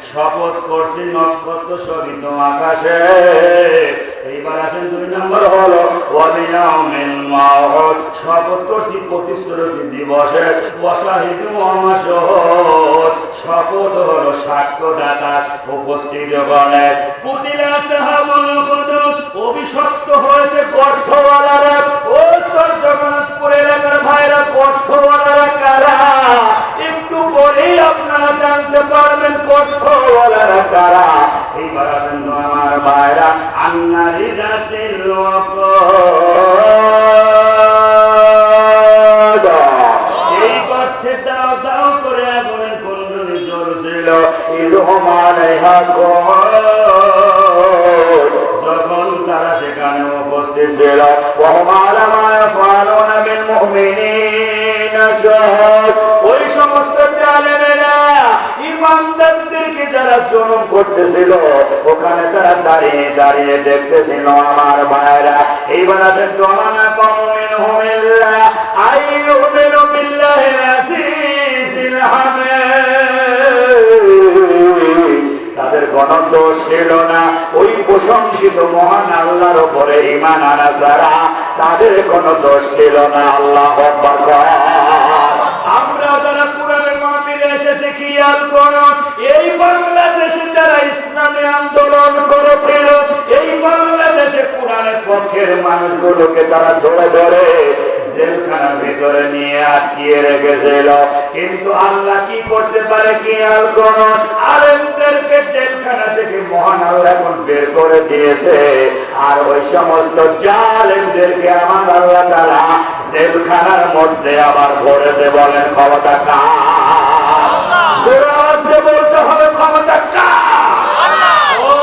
শপথ করছি নক্ষত্র শোভিত আকাশে। এইবার আসেন 2 নম্বর হলো ওয়ালিয়াউমিল মাউদ, শপথ করছি প্রতিশ্রুতি দিবসে। ওয়াশাহিদু ওয়া মাশহুদ, শপথ হলো সাক্ষ্যদাতা উপস্থিত বলে। কুতিলা আসহাবুল উখদুদ, অভিশপ্ত হয়েছে গর্তওয়ালারা। ও জগন্নাথপুর এলাকার ভাইরা, গর্তওয়ালারা কারা? একটু পরেই আপনারা জানতে পারবেন গর্তওয়ালারা কারা। এইবার আসেন তো আমার ভাইরা, আন্নারি জাতিল ওয়াকাদ, এই গর্তে দাও দাও করে আগুনের কুণ্ডলী জ্বলছিল। ইদহুম আলাইহা কুদ, যখন তারা সেখানে উপস্থিত ছিল, ছিল ওই সমস্ত জালেমেরা ইমানদারদেরকে যারা জুলুম করতেছিল ওখানে তারা দাঁড়িয়ে দাঁড়িয়ে দেখতেছিল আমার ভাইরা। এইবার আসেন জমানা কমিন হুমিল্লা আইয়ুমিনু বিল্লাহিল আসিসিল হামিদ। তাদের কোন দোষ ছিল না, ওই প্রশংসিত মহান আল্লাহর উপরে ঈমান আনা ছাড়া তাদের কোন দোষ ছিল না। আল্লাহু আকবার। আমরা যারা কোরআনের মাহফিলে এসেছি খেয়াল করুন, এই বাংলাদেশে যারা ইসলামী আন্দোলন করেছিল, এই বাংলাদেশে কোরআনের পক্ষের মানুষগুলোকে তারা ধরে ধরে জেলখানার ভিতরে নিয়ে আটকিয়ে রেখেছিল। কিন্তু আল্লাহ কি করতে পারে খেয়াল করুন, আলেমদেরকে জেলখানা থেকে মহান আল্লাহ এখন বের করে দিয়েছে, আর ওই সমস্ত জালেমদেরকে আমার আল্লাহ তাআলা জেলখানার মধ্যে আবার ভরেছে। বলেন ক্ষমতা কার? বলতে হবে ক্ষমতা কার? ও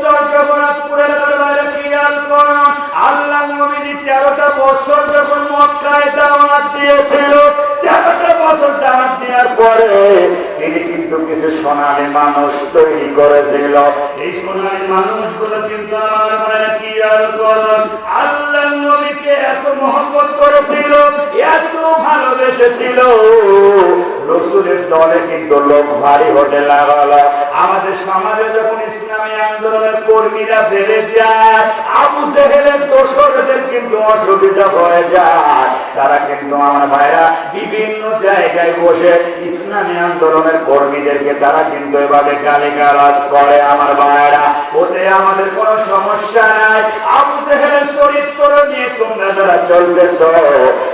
সরকারপুরের দরবারে খেয়াল করুন, আল্লাহ নবীজি 13টা বছর যখন মক্কায় দাওয়াত দিয়েছিল, 13টা বছর দাওয়াত দেওয়ার পরে তিনি কিন্তু কিছু সোনালী মানুষ তৈরি করেছিল। এই সোনালী মানুষগুলো কিন্তু আমার ভাইরা খেয়াল করুন, আল্লাহ নবীকে এত মহব্বত করেছিল, এত ভালোবেসেছিল, রসুলের দলে কিন্তু লোক ভারী হতে লাগলো। আমাদের সমাজে যখন ইসলামী আন্দোলনের কর্মীরা বেড়ে যায়, আবু জেহেলের দোসরদের কিন্তু অসুবিধা হয়ে যায়। তারা কিন্তু আমার ভাইরা বিভিন্ন জায়গায় বসে ইসলামী আন্দোলনের কর্মীদেরকে তারা কিন্তু এভাবে গালিগালাজ করে। আমার ভাইরা, ওতে আমাদের কোনো সমস্যা নাই। আবু জেহেলের চরিত্র নিয়ে তোমরা যারা চলতেছ,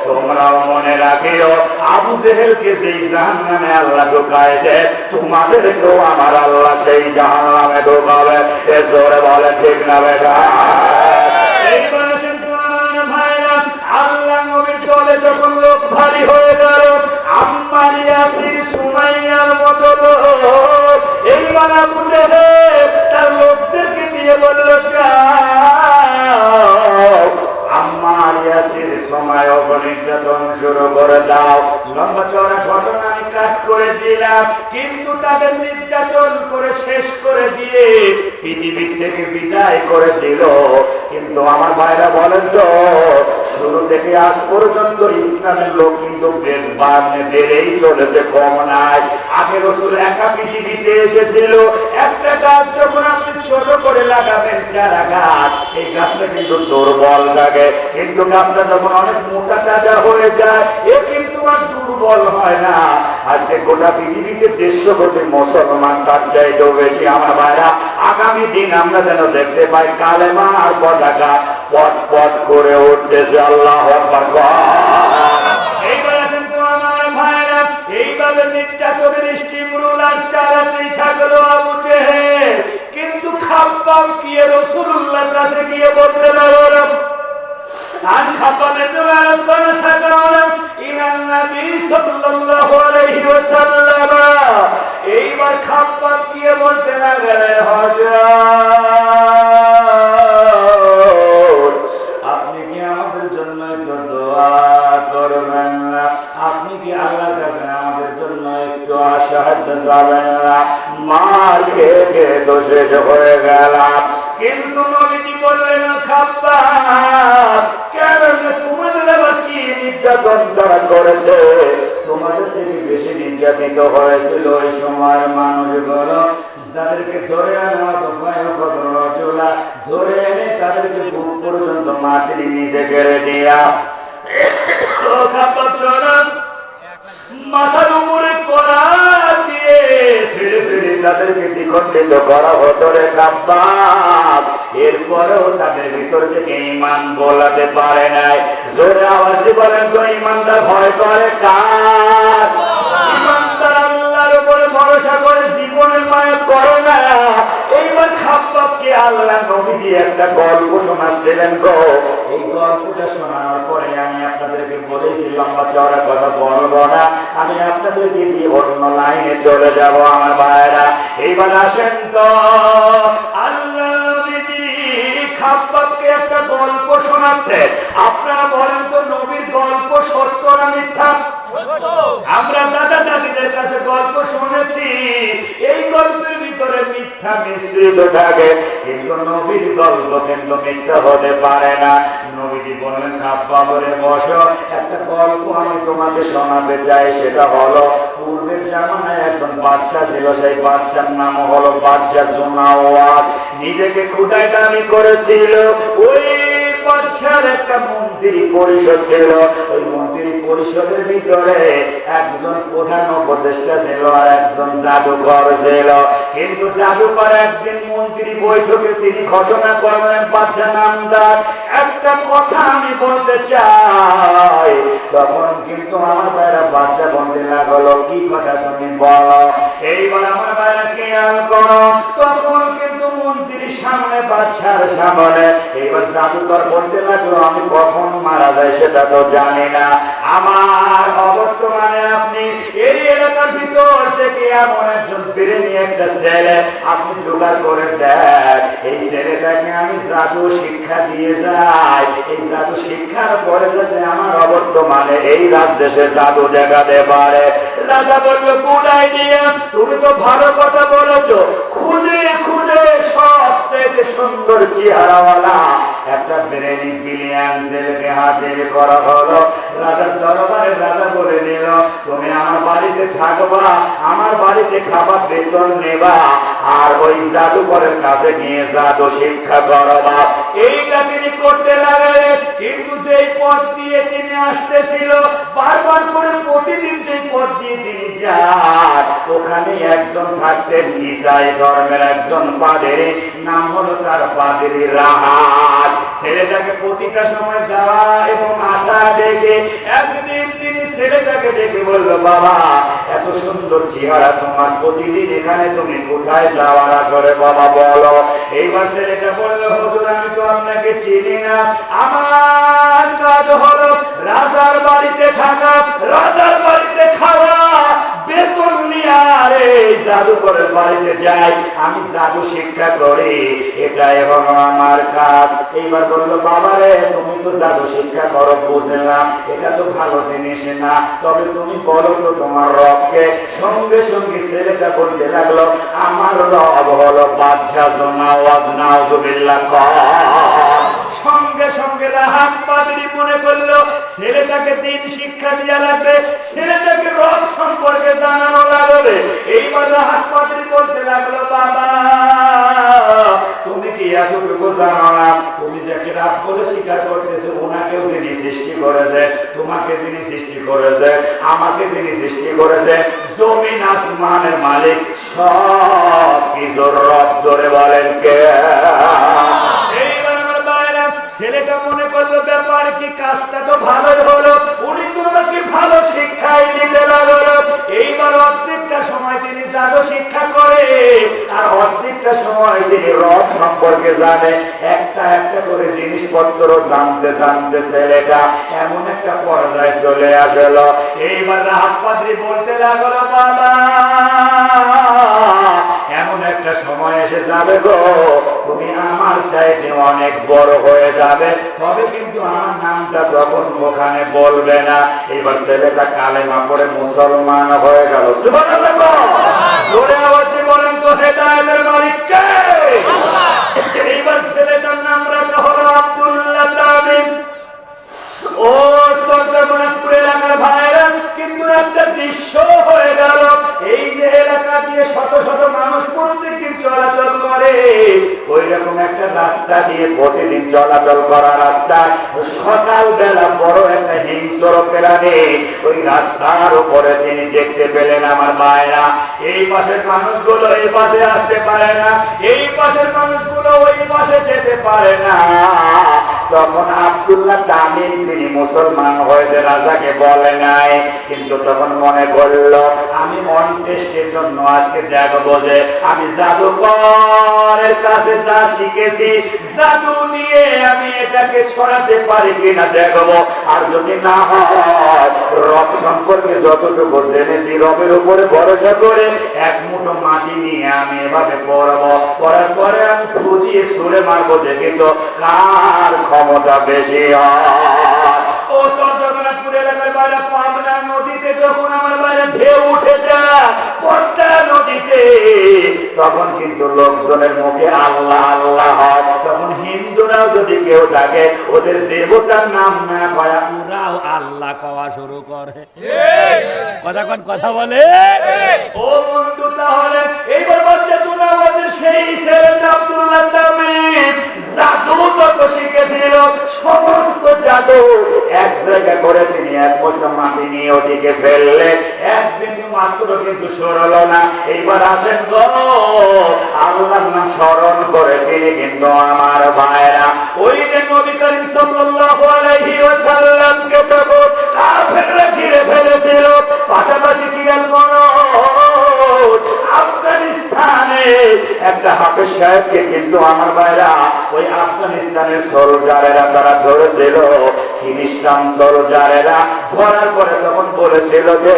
তোমরাও মনে রাখিও আবু জেহেলকে যেই জাহান্নামে আল্লাহ ঢুকাইছে, তোমাদেরকেও আমার আল্লাহ সেই জাহান্নামে ঢুকাবে। এ জোরে বলে ঠিক না বেটা? এইবার আসেন তো আমার ভাইরা, আল্লাহ নবীর দলে যখন লোক ভারী হয়ে গেল, আম্মার ইয়াসির সুমাইয়ার মতো লোক, এইবার আবু জেহেল তার লোকদেরকে দিয়ে বলল, যাও আম্মার ইয়াসির সময় নির্যাতন শুরু করে দাও। লম্বা চড়া ঘটনা আমি কাট করে দিলাম, কিন্তু তাদের নির্যাতন করে শেষ করে দিয়ে পৃথিবীর থেকে বিদায় করে দিল। কিন্তু আমার ভাইরা বলেন তো, শুরু থেকে আজ পর্যন্ত ইসলামের লোক কিন্তু বেড়েই চলেছে, কম নাই। আগে রাসূল একা পৃথিবীতে এসেছিল, একটা গাছ যখন আপনি ছোট করে লাগাবেন চারা গাছ, এই গাছটা কিন্তু দুর্বল লাগে, কিন্তু গাছটা যখন অনেক মোটা তাজা হয়ে যায়, এ কিন্তু আর দুর্বল হয় না। আজকে গোটা পৃথিবীতে 150 কোটি মুসলমান, তার চাইতেও বেশি। আমার ভাইরা, আগামী দিন আমরা যেন দেখতে পাই কালেমার পতাকা পথ পথ করে উঠতেছে। আল্লাহু আকবার। এইবার আসেন তো আমার ভাইরা, এইভাবে নির্যাতনের স্টিম রুলার চালাতেই থাকলো আবু জেহেল। কিন্তু খাব্বাব গিয়ে রাসূলুল্লাহর কাছে গিয়ে বলতে লাগলো, আর খাব্বাবের দোয়ার করে সাধারণ ইলান নবী সাল্লাল্লাহু আলাইহি ওয়াসাল্লাম। এইবার খাব্বাব গিয়ে বলতে লাগলেন, হযরত আপনি কি আমাদের জন্য একটু দোয়া করবেন না? আপনি কি আল্লাহর কাছে আমাদের জন্য একটু সাহায্য চাবেন না? মার খেয়ে খেয়ে তো শেষ হয়ে গেলাম। কিন্তু নবীজি বললেন, খাব্বাব কেন, তোমাদের আবার কি নির্যাতন যারা করেছে? তোমাদের থেকে বেশি নির্যাতিত হয়েছিল ওই সময়ের মানুষগুলো, যাদেরকে ধরে আনা ধরে এনে তাদেরকে বুক পর্যন্ত মাটির নিচে গেড়ে দিয়া মাথার উপরে করা দিয়ে ফিরে ফিরে তাদেরকে দ্বিখণ্ডিত করা হতো রে খাব্বাব। এরপরেও তাদের ভিতর থেকে ঈমান বলাতে পারে নাই। জোরে আওয়াজ দিয়ে বলেন তো, ঈমানদার ভয় করে কার? ঈমানদার আল্লাহর উপরে ভরসা করে, জীবনের মায়া করে না। এইবার খাব্বাবকে আল্লাহ নবীজি একটা গল্প শোনাচ্ছিলেন গো। এই গল্পটা শোনানোর পরে আমি আপনাদেরকে বলেছি লম্বা চওড়া কথা বলবো না, আমি আপনাদেরকে দিয়ে অন্য লাইনে চলে যাব। আমার ভাইরা, এইবার আসেন তো, আল্লাহ নবীজি খাব্বাবকে একটা গল্প শোনাচ্ছে। আপনারা বলেন তো নবীর গল্প সত্য না মিথ্যা? আমরা দাদা দাদিদের কাছে গল্প শুনেছি, এই গল্পের ভিতরে মিথ্যা মিশ্রিত থাকে, কিন্তু নবীর গল্প কিন্তু মিথ্যা হতে পারে না। নবীজি বললেন, খাপ্পা করে বসো, একটা গল্প আমি তোমাকে শোনাতে চাই। সেটা হলো, পূর্বের জামানায় একজন বাচ্চা ছিল, সেই বাচ্চার নাম হলো বাচ্চা জুনাওয়াত। নিজেকে খুদাই দাবি করেছিল। ওই বাচ্চার একটা মন্ত্রী পরিষদ ছিল, ওই মন্ত্রী পরিষদের ভিতরে একজন প্রধান উপদেষ্টা ছিল আর একজন জাদুকর ছিল। কিন্তু জাদুকর একদিন মন্ত্রী বৈঠকে তিনি ঘোষণা করলেন, বাচ্চা নামদার, একটা কথা আমি বলতে চাই। তখন কিন্তু আমার ভাইরা বাচ্চা বলতে লাগলো, কি কথা তুমি বলো। এইবার আমার ভাইরা খেয়াল করো, তখন কিন্তু মন্ত্রীর সামনে বাচ্চার সামনে এইবার জাদুকর বলতে লাগলো, আমি কখন মারা যাই সেটা তো জানি না। আমার অবর্তমানে আপনি এই এলাকার ভিতর থেকে এমন একজন বিরেনি একটা ছেলে আপনি জোগাড় করে দেন, এই ছেলেটাকে আমি জাদু শিক্ষা দিয়ে যাই। এই জাদু শিক্ষার পরে যাতে আমার অবর্তমানে এই রাজ্যে সে জাদু দেখাতে পারে। রাজা বলল, গুড আইডিয়া, তুমি তো ভালো কথা বলেছো। খুঁজে খুঁজে সবচেয়ে সুন্দর চেহারাওয়ালা একটা ব্রেনি বিলিয়ান ছেলেকে হাজির করা হলো রাজার দরবারে। রাজা বলে দিল, তুমি আমার বাড়িতে থাকবা, আমার বাড়িতে খাবার বেতন নেবা, আর ওই জাদুকরের কাছে গিয়ে জাদু শিক্ষা করবা। এইটা তিনি করতে লাগলেন। কিন্তু যেই পথ দিয়ে তিনি আসতেছিল, বারবার করে প্রতিদিন যেই পথ দিয়ে তিনি যান, ওখানে একজন থাকতেন ঈসাই ধর্মের একজন পাদ্রী, নাম হলো তার পাদ্রী রাহাত। ছেলেটাকে প্রতিটা সময় যাওয়া এবং আসা দেখে একদিন তিনি ছেলেটাকে ডেকে বলল, বাবা, এত সুন্দর চেহারা তোমার, প্রতিদিন এখানে তুমি কোথায় যাওয়ার আসরে বাবা বলো। এইবার ছেলেটা বলল, হুজুর, আমি তো আপনাকে চিনি না, আমার কাজ হলো রাজার বাড়িতে থাকা, রাজার বাড়িতে খাওয়া, বেতন নিয়ে আরে জাদুকরের বাড়িতে যাই, আমি জাদু শিক্ষা করি, এটাই হলো আমার কাজ। এইবার বললো, বাবা রে, তুমি তো জাদু শিক্ষা করো, বুঝলাম, এটা তো ভালো জিনিস না, তবে তুমি বলো তো তোমার রবকে। সঙ্গে সঙ্গে ছেলেটা বলতে লাগলো, আমার রব হলো বাদশা জুনাওয়াত, নাউজুবিল্লাহ। সঙ্গে সঙ্গে রাহাত পাদ্রী মনে করলো ছেলেটাকে দিন শিক্ষা দেওয়া লাগবে, ছেলেটাকে রব সম্পর্কে জানানো লাগবে। এইবার রাহাত পাদ্রী বলতে লাগলো, বাবা, তুমি কি এতটুকু জানো না, তুমি যাকে রব বলে স্বীকার করতেছো, ওনাকেও যিনি সৃষ্টি করেছে, তোমাকে যিনি সৃষ্টি করেছে, আমাকে যিনি সৃষ্টি করেছে, জমিন আসমানের মালিক, সব কিছুর রব, জোরে বলেন কে? ছেলেটা মনে করলো, ব্যাপার কি, কাজটা তো ভালোই হলো, উনি তোমাকে ভালো শিক্ষাই দিতে লাগলো। এইবার অর্ধেকটা সময় তিনি জাদু শিক্ষা করে আর অর্ধেকটা সময় তিনি রব সম্পর্কে জানে। একটা একটা করে জিনিসপত্র জানতে জানতে ছেলেটা এমন একটা পর্যায়ে চলে আসলো। এইবার রাহাত পাদ্রী বলতে লাগলো, বাবা, এমন একটা সময় এসে যাবে গো, তুমি আমার চাইতে অনেক বড় হয়ে যাবে, তবে কিন্তু আমার নামটা তখন ওখানে বলবে না। এবার ছেলেটা কালেমা পড়ে মুসলমান হয়ে গেল। সুবহানাল্লাহ। জোরে আওয়াজ দিয়ে বলেন তো, হেদায়েতের মালিক কে? এইবার ছেলেটার নাম রাখা হলো আব্দুল্লাহ তামিম। ও সরকারপুর এলাকার ভাইরা, কিন্তু একটা দৃশ্য হয়ে গেল, এই যে এলাকা দিয়ে শত শত মানুষ প্রত্যেকদিন চলাচল করে, ওই রকম একটা রাস্তা দিয়ে প্রতিদিন চলাচল করা রাস্তা, সকালবেলা বড় একটা হিংস্র প্রাণী ওই রাস্তার উপরে তিনি দেখতে পেলেন। আমার ভাইরা, এই পাশের মানুষগুলো এই পাশে আসতে পারে না, এই পাশের মানুষগুলো ওই পাশে যেতে পারে না। তখন আব্দুল্লাহ তামিম তিনি মুসলমান হয়েছে, রাজাকে বলে নাই, কিন্তু তখন মনে করলো, আমি অন টেস্টের জন্য আজকে দেখবো যে আমি জাদুকরের কাছে যা শিখেছি, জাদু নিয়ে আমি এটাকে ছড়াতে পারি কিনা দেখবো। আর যদি না হয়, রব সম্পর্কে যতটুকু জেনেছি, রবের উপরে ভরসা করে এক মুঠো মাটি নিয়ে আমি এভাবে পড়বো, পড়ার পরে আমি ফু দিয়ে সুরে মারবো, দেখি তো কার ক্ষমতা বেশি হয়। ও সরজগন্নাথপুর এলাকার বাইরে পাবনা নদীতে যখন আমার বাইরে ঢেউ উঠে যায় পদ্মা নদীতে, তখন কিন্তু লোকজনের মুখে আল্লাহ আল্লাহ হয়। তখন হিন্দুরাও যদি কেউ থাকে ওদের দেবতার নাম না কয়া ওরাও আল্লাহ কওয়া শুরু করে। কথা বলে ও বন্ধু। তাহলে এইবার বাচ্চা চুনাওয়াজের সেই ছেলেটা আব্দুল্লাহ তামিম জাদু যত শিখেছিল সমস্ত জাদু এক জায়গা করে তিনি এক মুঠো মাটি নিয়ে ওদিকে ফেললে একদিন মাত্র কিন্তু সরল না। এইবার আসেন গো আল্লাহর নাম স্মরণ করে তিনি কিন্তু আমার ভাইরা ওই যে নবী করিম সাল্লাল্লাহু আলাইহি ওয়াসাল্লামকে তখন কাফেররা ঘিরে ফেলেছিল। পাশাপাশি কি করো আফগানিস্তানে একটা হাফেজ সাহেবকে কিন্তু আমার ভাইরা ওই আফগানিস্তানের সোলজারেরা তারা ধরেছিল। খ্রিস্টান সোলজারেরা ধরার পরে তখন বলেছিল যে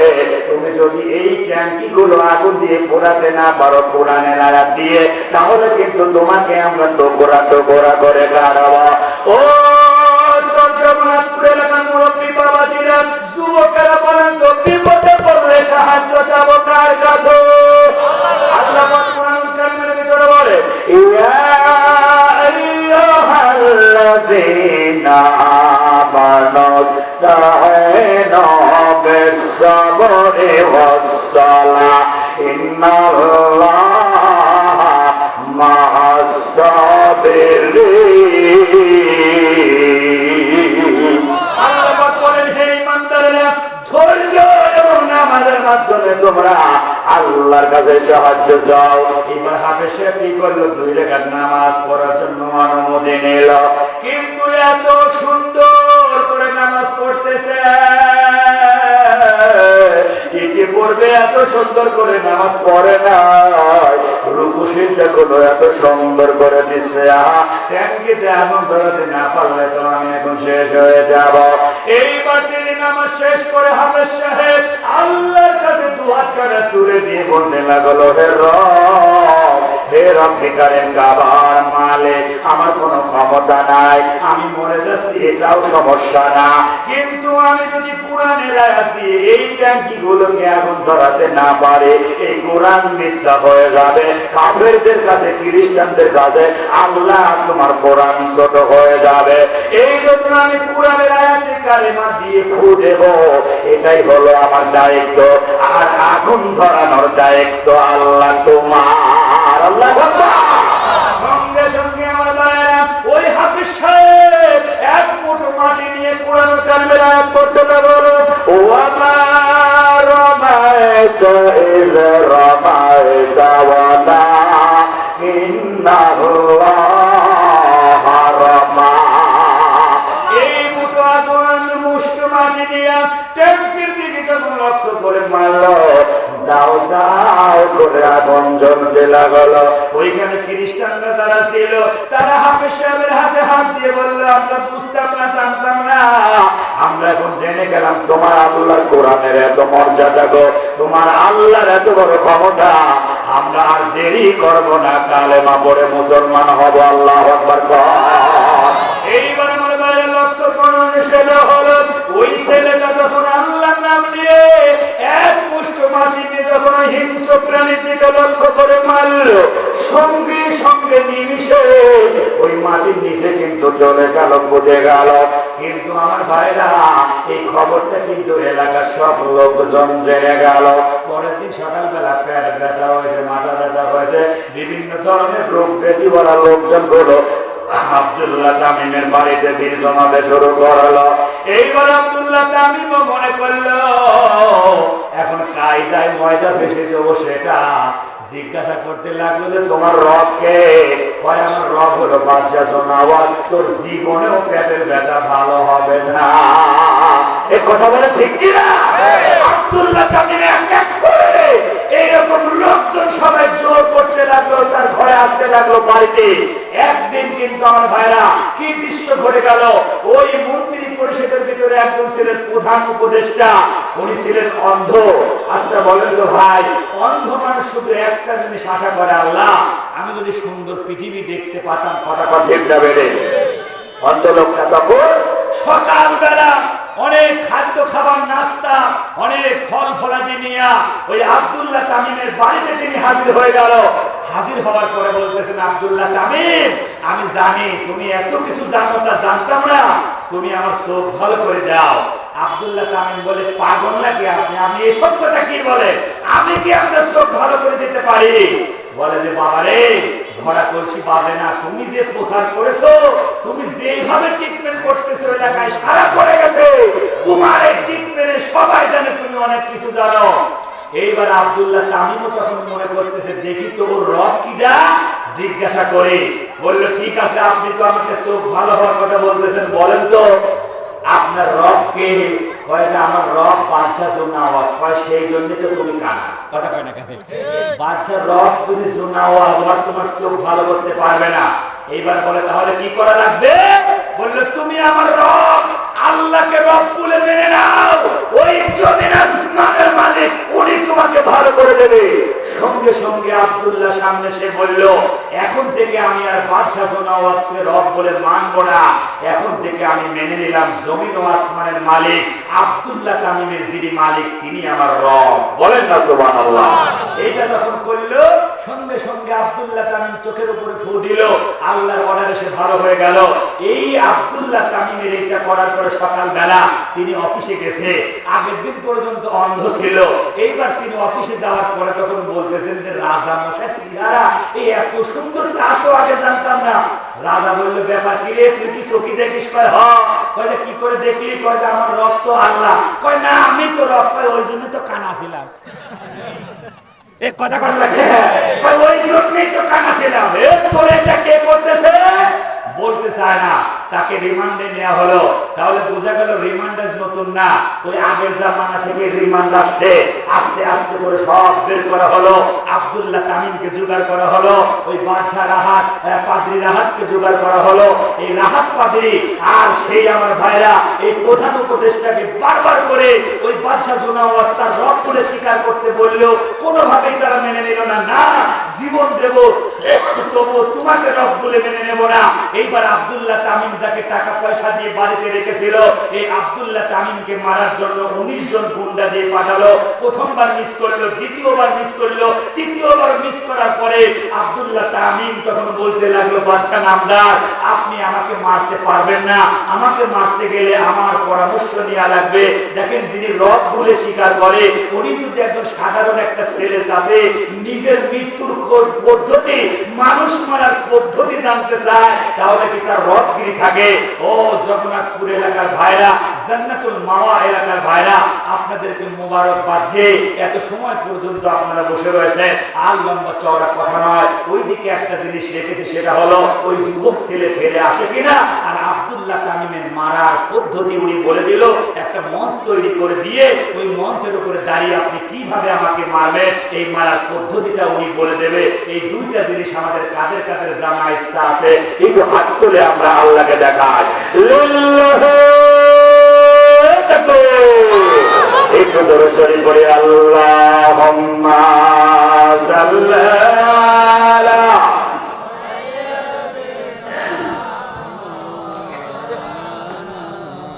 তুমি যদি এই ট্যাঙ্কি গুলো আগুন দিয়ে পোড়াতে না পারো কোরআনের আয়াত দিয়ে, তাহলে কিন্তু তোমাকে আমরা টুকরা টুকরা করে গাড়াবো। ও সরজগন্নাথপুর এলাকার মুরব্বী বাবাজিরা যুবকেরা বলেন তো বিপদে পড়লে সাহায্য যাবো কার কাছে? আল্লাহ কোরআনুল কারীমের ভিতরে বলে ইয়া আইয়ুহাল্লাযীনা আমানু তাআইনু বিস-সাবরি ওয়াস-সালাহ ইন্নাল্লাহা মা'আস-সাবিরিন। আল্লাহ বলেন হে ঈমানদারেরা ধৈর্য এবং নামাজের মাধ্যমে তোমরা আল্লাহর কাছে সাহায্য চাও। এবার হাফেজ সাহেব কি করলো? 2 রাকাত নামাজ পড়ার জন্য অনুমতি নিল। কিন্তু এত সুন্দর করে নামাজ পড়তেছে, ইতিপূর্বে এত সুন্দর করে নামাজ পড়ে না। রুকু সিজদা গুলো এত সুন্দর করে দিচ্ছে। ট্যাঙ্কিতে আগুন ধরাতে না পারলে তো আমি এখন শেষ হয়ে যাব। এইবার তিনি নামাজ শেষ করে হাফেজ সাহেব আল্লাহর কাছে দুহাত কাটা তুলে দিয়ে বলতে লাগলো হে রব্বি কারীম কাবার মালিক, আমার কোনো ক্ষমতা নাই, আমি মরে যাচ্ছি এটাও সমস্যা না, কিন্তু আমি যদি কোরআনের আয়াত দিয়ে এই ট্যাঙ্কি গুলোকে আগুন ধরাতে না পারে এই কোরআন মিথ্যা হয়ে যাবে। কাফেরদের কাছে খ্রিস্টানদের কাছে আল্লাহ তোমার কোরআন ছোট হয়ে যাবে। এই জন্য আমি কোরআনের আয়াতে কালেমা দিয়ে ফু দেব, এটাই হলো আমার দায়িত্ব। আর আগুন ধরানোর দায়িত্ব আল্লাহ তোমার। আল্লাহ সঙ্গে সঙ্গে আমার ভাইয়েরা ওই হাফেজ সাহেব এক মুঠো মাটি নিয়ে কোরআনুল কারীমের আয়াত পড়তে লাগলো ও আমার রমাইতা ইয রমাইতা ওয়ালাকিন্নাল্লাহা রামা। এই মুঠো আগুন মুষ্ট মাটি নিয়ে ট্যাঙ্কির দিকে যখন লক্ষ্য করে মারলো দাও দাও করে আগুন জ্বলতে লাগলো। ওইখানে খ্রিস্টানরা যারা ছিল তারা হাফেজ সাহেবের হাতে হাত দিয়ে বললো আমরা বুঝতাম না, জানতাম না, আমরা এখন জেনে গেলাম তোমার আল্লাহর কোরআনের এত মর্যাদা গো, তোমার আল্লাহর এত বড় ক্ষমতা, আমরা আর দেরি করবো না, কালেমা পড়ে মুসলমান হব। আল্লাহু আকবার। এইবার আমার বাইরে লক্ষ্য করুন সেটা হলো ওই ছেলেটা যখন আল্লাহর নাম নিয়ে এক মুষ্ঠ মাটি নিয়ে যখন হিংস্র প্রাণীর দিকে লক্ষ্য করে মারল, সঙ্গে সঙ্গে নিমিষে ওই মাটির নিচে কিন্তু চলে গেল, বুঝে গেল। কিন্তু আমার ভাইরা এই খবরটা কিন্তু এলাকার সব লোকজন জেনে গেল। পরের দিন সকালবেলা পেট ব্যথা হয়েছে, মাথা ব্যথা হয়েছে, বিভিন্ন ধরনের রোগ ব্যাধি বলা লোকজন গুলো আব্দুল্লাহ তামিমের বাড়িতে ভিড় জমাতে শুরু করলো। এইবার আব্দুল্লাহ তামিমও মনে করলো এখন কায়দায় ময়দা ভেসে দেবো, সেটা জিজ্ঞাসা করতে লাগলো যে তোমার রব কে? হয় আমার রব হলো বাচ্চা শোনাওয়াজ, তোর জীবনেও পেটের ব্যথা ভালো হবে না। এই কথা বলে ঠিক কিনা? আব্দুল্লাহ তামিম এক এক করে এইরকম লোকজন সবাই জোর করতে লাগলো, তার ঘরে আসতে লাগলো বাড়িতে। একদিন কিন্তু আমার ভাইরা কি দৃশ্য ঘটে গেল, ওই মন্ত্রী পরিষদের ভিতরে একজন ছিলেন প্রধান উপদেষ্টা, উনি ছিলেন অন্ধ। আচ্ছা বলেন তো ভাই, অন্ধ মানুষ শুধু একটা জিনিস আশা করে, আল্লাহ আমি যদি সুন্দর পৃথিবী দেখতে পাতাম, কথা ঠিক যাবে রে। অন্ধ লোকটা তখন সকালবেলা অনেক খাদ্য খাবার নাস্তা অনেক ফল ফলাদি নিয়ে ওই আব্দুল্লাহ তামিমের বাড়িতে তিনি হাজির হয়ে গেল। হাজির হওয়ার পরে বলতেছেন, আব্দুল্লাহ তামিম, আমি জানি তুমি এত কিছু জানো, তা জানতাম না, তুমি আমার চোখ ভালো করে দাও। আব্দুল্লাহ তামিম বলে, পাগল নাকি আপনি, আপনি এসব কথা কি বলে, আমি কি আপনার চোখ ভালো করে দিতে পারি? বলে যে, বাবা রে, ভরা কলসি বাজে না, তুমি যে প্রচার করেছো, তুমি যেভাবে ট্রিটমেন্ট করতেছো এলাকায় সারা পড়ে গেছে, তোমার এই ট্রিটমেন্টে সবাই জানে তুমি অনেক কিছু জানো। এইবার আব্দুল্লাহ তামিমও তখন মনে করতেছে, দেখি তো ওর রব কিডা, জিজ্ঞাসা করে বলল, ঠিক আছে, আপনি তো আমাকে চোখ ভালো হওয়ার কথা বলতেছেন, বলেন তো আপনার রব কে? কয় যে আমার রব বাচ্চা জোনা আওয়াজ, কয় সেই জন্য তো তুমি কানা। কথা কয় না কেন? বাচ্চার রব যদি জোনা আওয়াজ আর তোমার চোখ ভালো করতে পারবে না। এইবার বলে, তাহলে কি করা লাগবে? বললো, তুমি আমার রব আল্লাহকে রব বলে মেনে নাও, ওই জমিন আসমানের মালিক উনি তোমাকে ভালো করে দেবে। সঙ্গে সঙ্গে আব্দুল্লাহ সামনে সে বলল, এখন থেকে আমি আর বাদশা সোনাওয়াতকে রব বলে মানব না, এখন থেকে আমি মেনে নিলাম জমিন ও আসমানের মালিক আব্দুল্লাহ তামিমের যিনি মালিক তিনি আমার রব। বলেন না সুবহানাল্লাহ। এইটা যখন করলো, সঙ্গে সঙ্গে আব্দুল্লাহ তামিম চোখের উপরে ফু দিল, আল্লাহর অর্ডারে সে ভালো হয়ে গেল। এই আব্দুল্লাহ তামিমের এইটা করার পরে সকালবেলা তিনি অফিসে গেছে। আগের দিন পর্যন্ত অন্ধ ছিল, এইবার তিনি অফিসে যাওয়ার পরে তখন বলতেছেন যে, রাজা মশাই চেহারা এই এত সুন্দর, তা তো আগে জানতাম না। রাজা বললো, ব্যাপার কি রে, তুই কি চোখে দেখিস? কয় হ। কয় যে কি করে দেখলি? কয় যে আমার রব তো আল্লাহ। কয় না, আমি তো রব। কয় ওই জন্য তো কানা ছিলাম। এক কথা কর লাগে, ওই জন্যই তো কানা ছিলাম। তোর এটা কে করতেছে? বলতে চায় না। তাকে রিমান্ডে নেওয়া হলো। তাহলে বোঝা গেল রিমান্ডাজ নতুন না, ওই আগের জামানা থেকে রিমান্ড আসছে। আস্তে আস্তে করে সব বের করা হলো। আব্দুল্লাহ তামিমকে জোগাড় করা হলো, ওই বাদশা রাহাত পাদ্রী রাহাতকে জোগাড় করা হলো। এই রাহাত পাদ্রী আর সেই আমার ভাইরা এই প্রধান উপদেষ্টাকে বারবার করে ওই বাদশা জোনাওয়াজ তার রব বলে স্বীকার করতে বললেও কোনোভাবেই তারা মেনে নিল না। না, জীবন দেব তবু তোমাকে রব বলে মেনে নেব না। এইবার আব্দুল্লাহ তামিম যাকে টাকা পয়সা দিয়ে বাড়িতে রেখেছিল, এই আব্দুল্লাহ তামিমকে মারার জন্য 19 জন গুন্ডা দিয়ে পাঠালো। প্রথমবার মিস করলো, দ্বিতীয়বার মিস করলো, তৃতীয়বার মিস করার পরে আব্দুল্লাহ তামিম তখন বলতে লাগলো, বাদশা নামদার, আপনি আমাকে মারতে পারবেন না, আমাকে মারতে গেলে আমার পরামর্শ নেওয়া লাগবে। দেখেন, যিনি রব বলে স্বীকার করে উনি যদি একজন সাধারণ একটা ছেলের কাছে নিজের মৃত্যুর পদ্ধতি, মানুষ মারার পদ্ধতি জানতে চায়, তাহলে কি তার রবগিরি থাকে? ও জগন্নাথপুর এলাকার ভাইরা, জান্নাতুল মাওয়া এলাকার ভাইরা, আপনাদেরকে মোবারকবাদ যে এত সময় পর্যন্ত আপনারা বসে রয়েছে। আর লম্বা চওড়া কথা নয়, ওইদিকে একটা জিনিস রেখেছে, সেটা হলো ওই যুবক ছেলে ফিরে আসে কিনা। আর আব্দুল্লাহ তামিমের মারার পদ্ধতি উনি বলে দিল। একটা মঞ্চ তৈরি করে দিয়ে ওই মঞ্চের উপরে দাঁড়িয়ে আপনি কিভাবে আমাকে মারবেন এই মারার পদ্ধতিটা উনি বলে দেবে। এই দুইটা জিনিস আমাদের কাদের কাদের জানা ইচ্ছা আছে, একটু হাত তুলে আমরা আল্লাহকে দেখাই। একটু জোরে সরি পড়ে, আল্লাহুম্মা সাল্লি আলা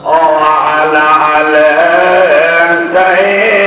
ওয়া আলা আলি সাইয়্যিদিনা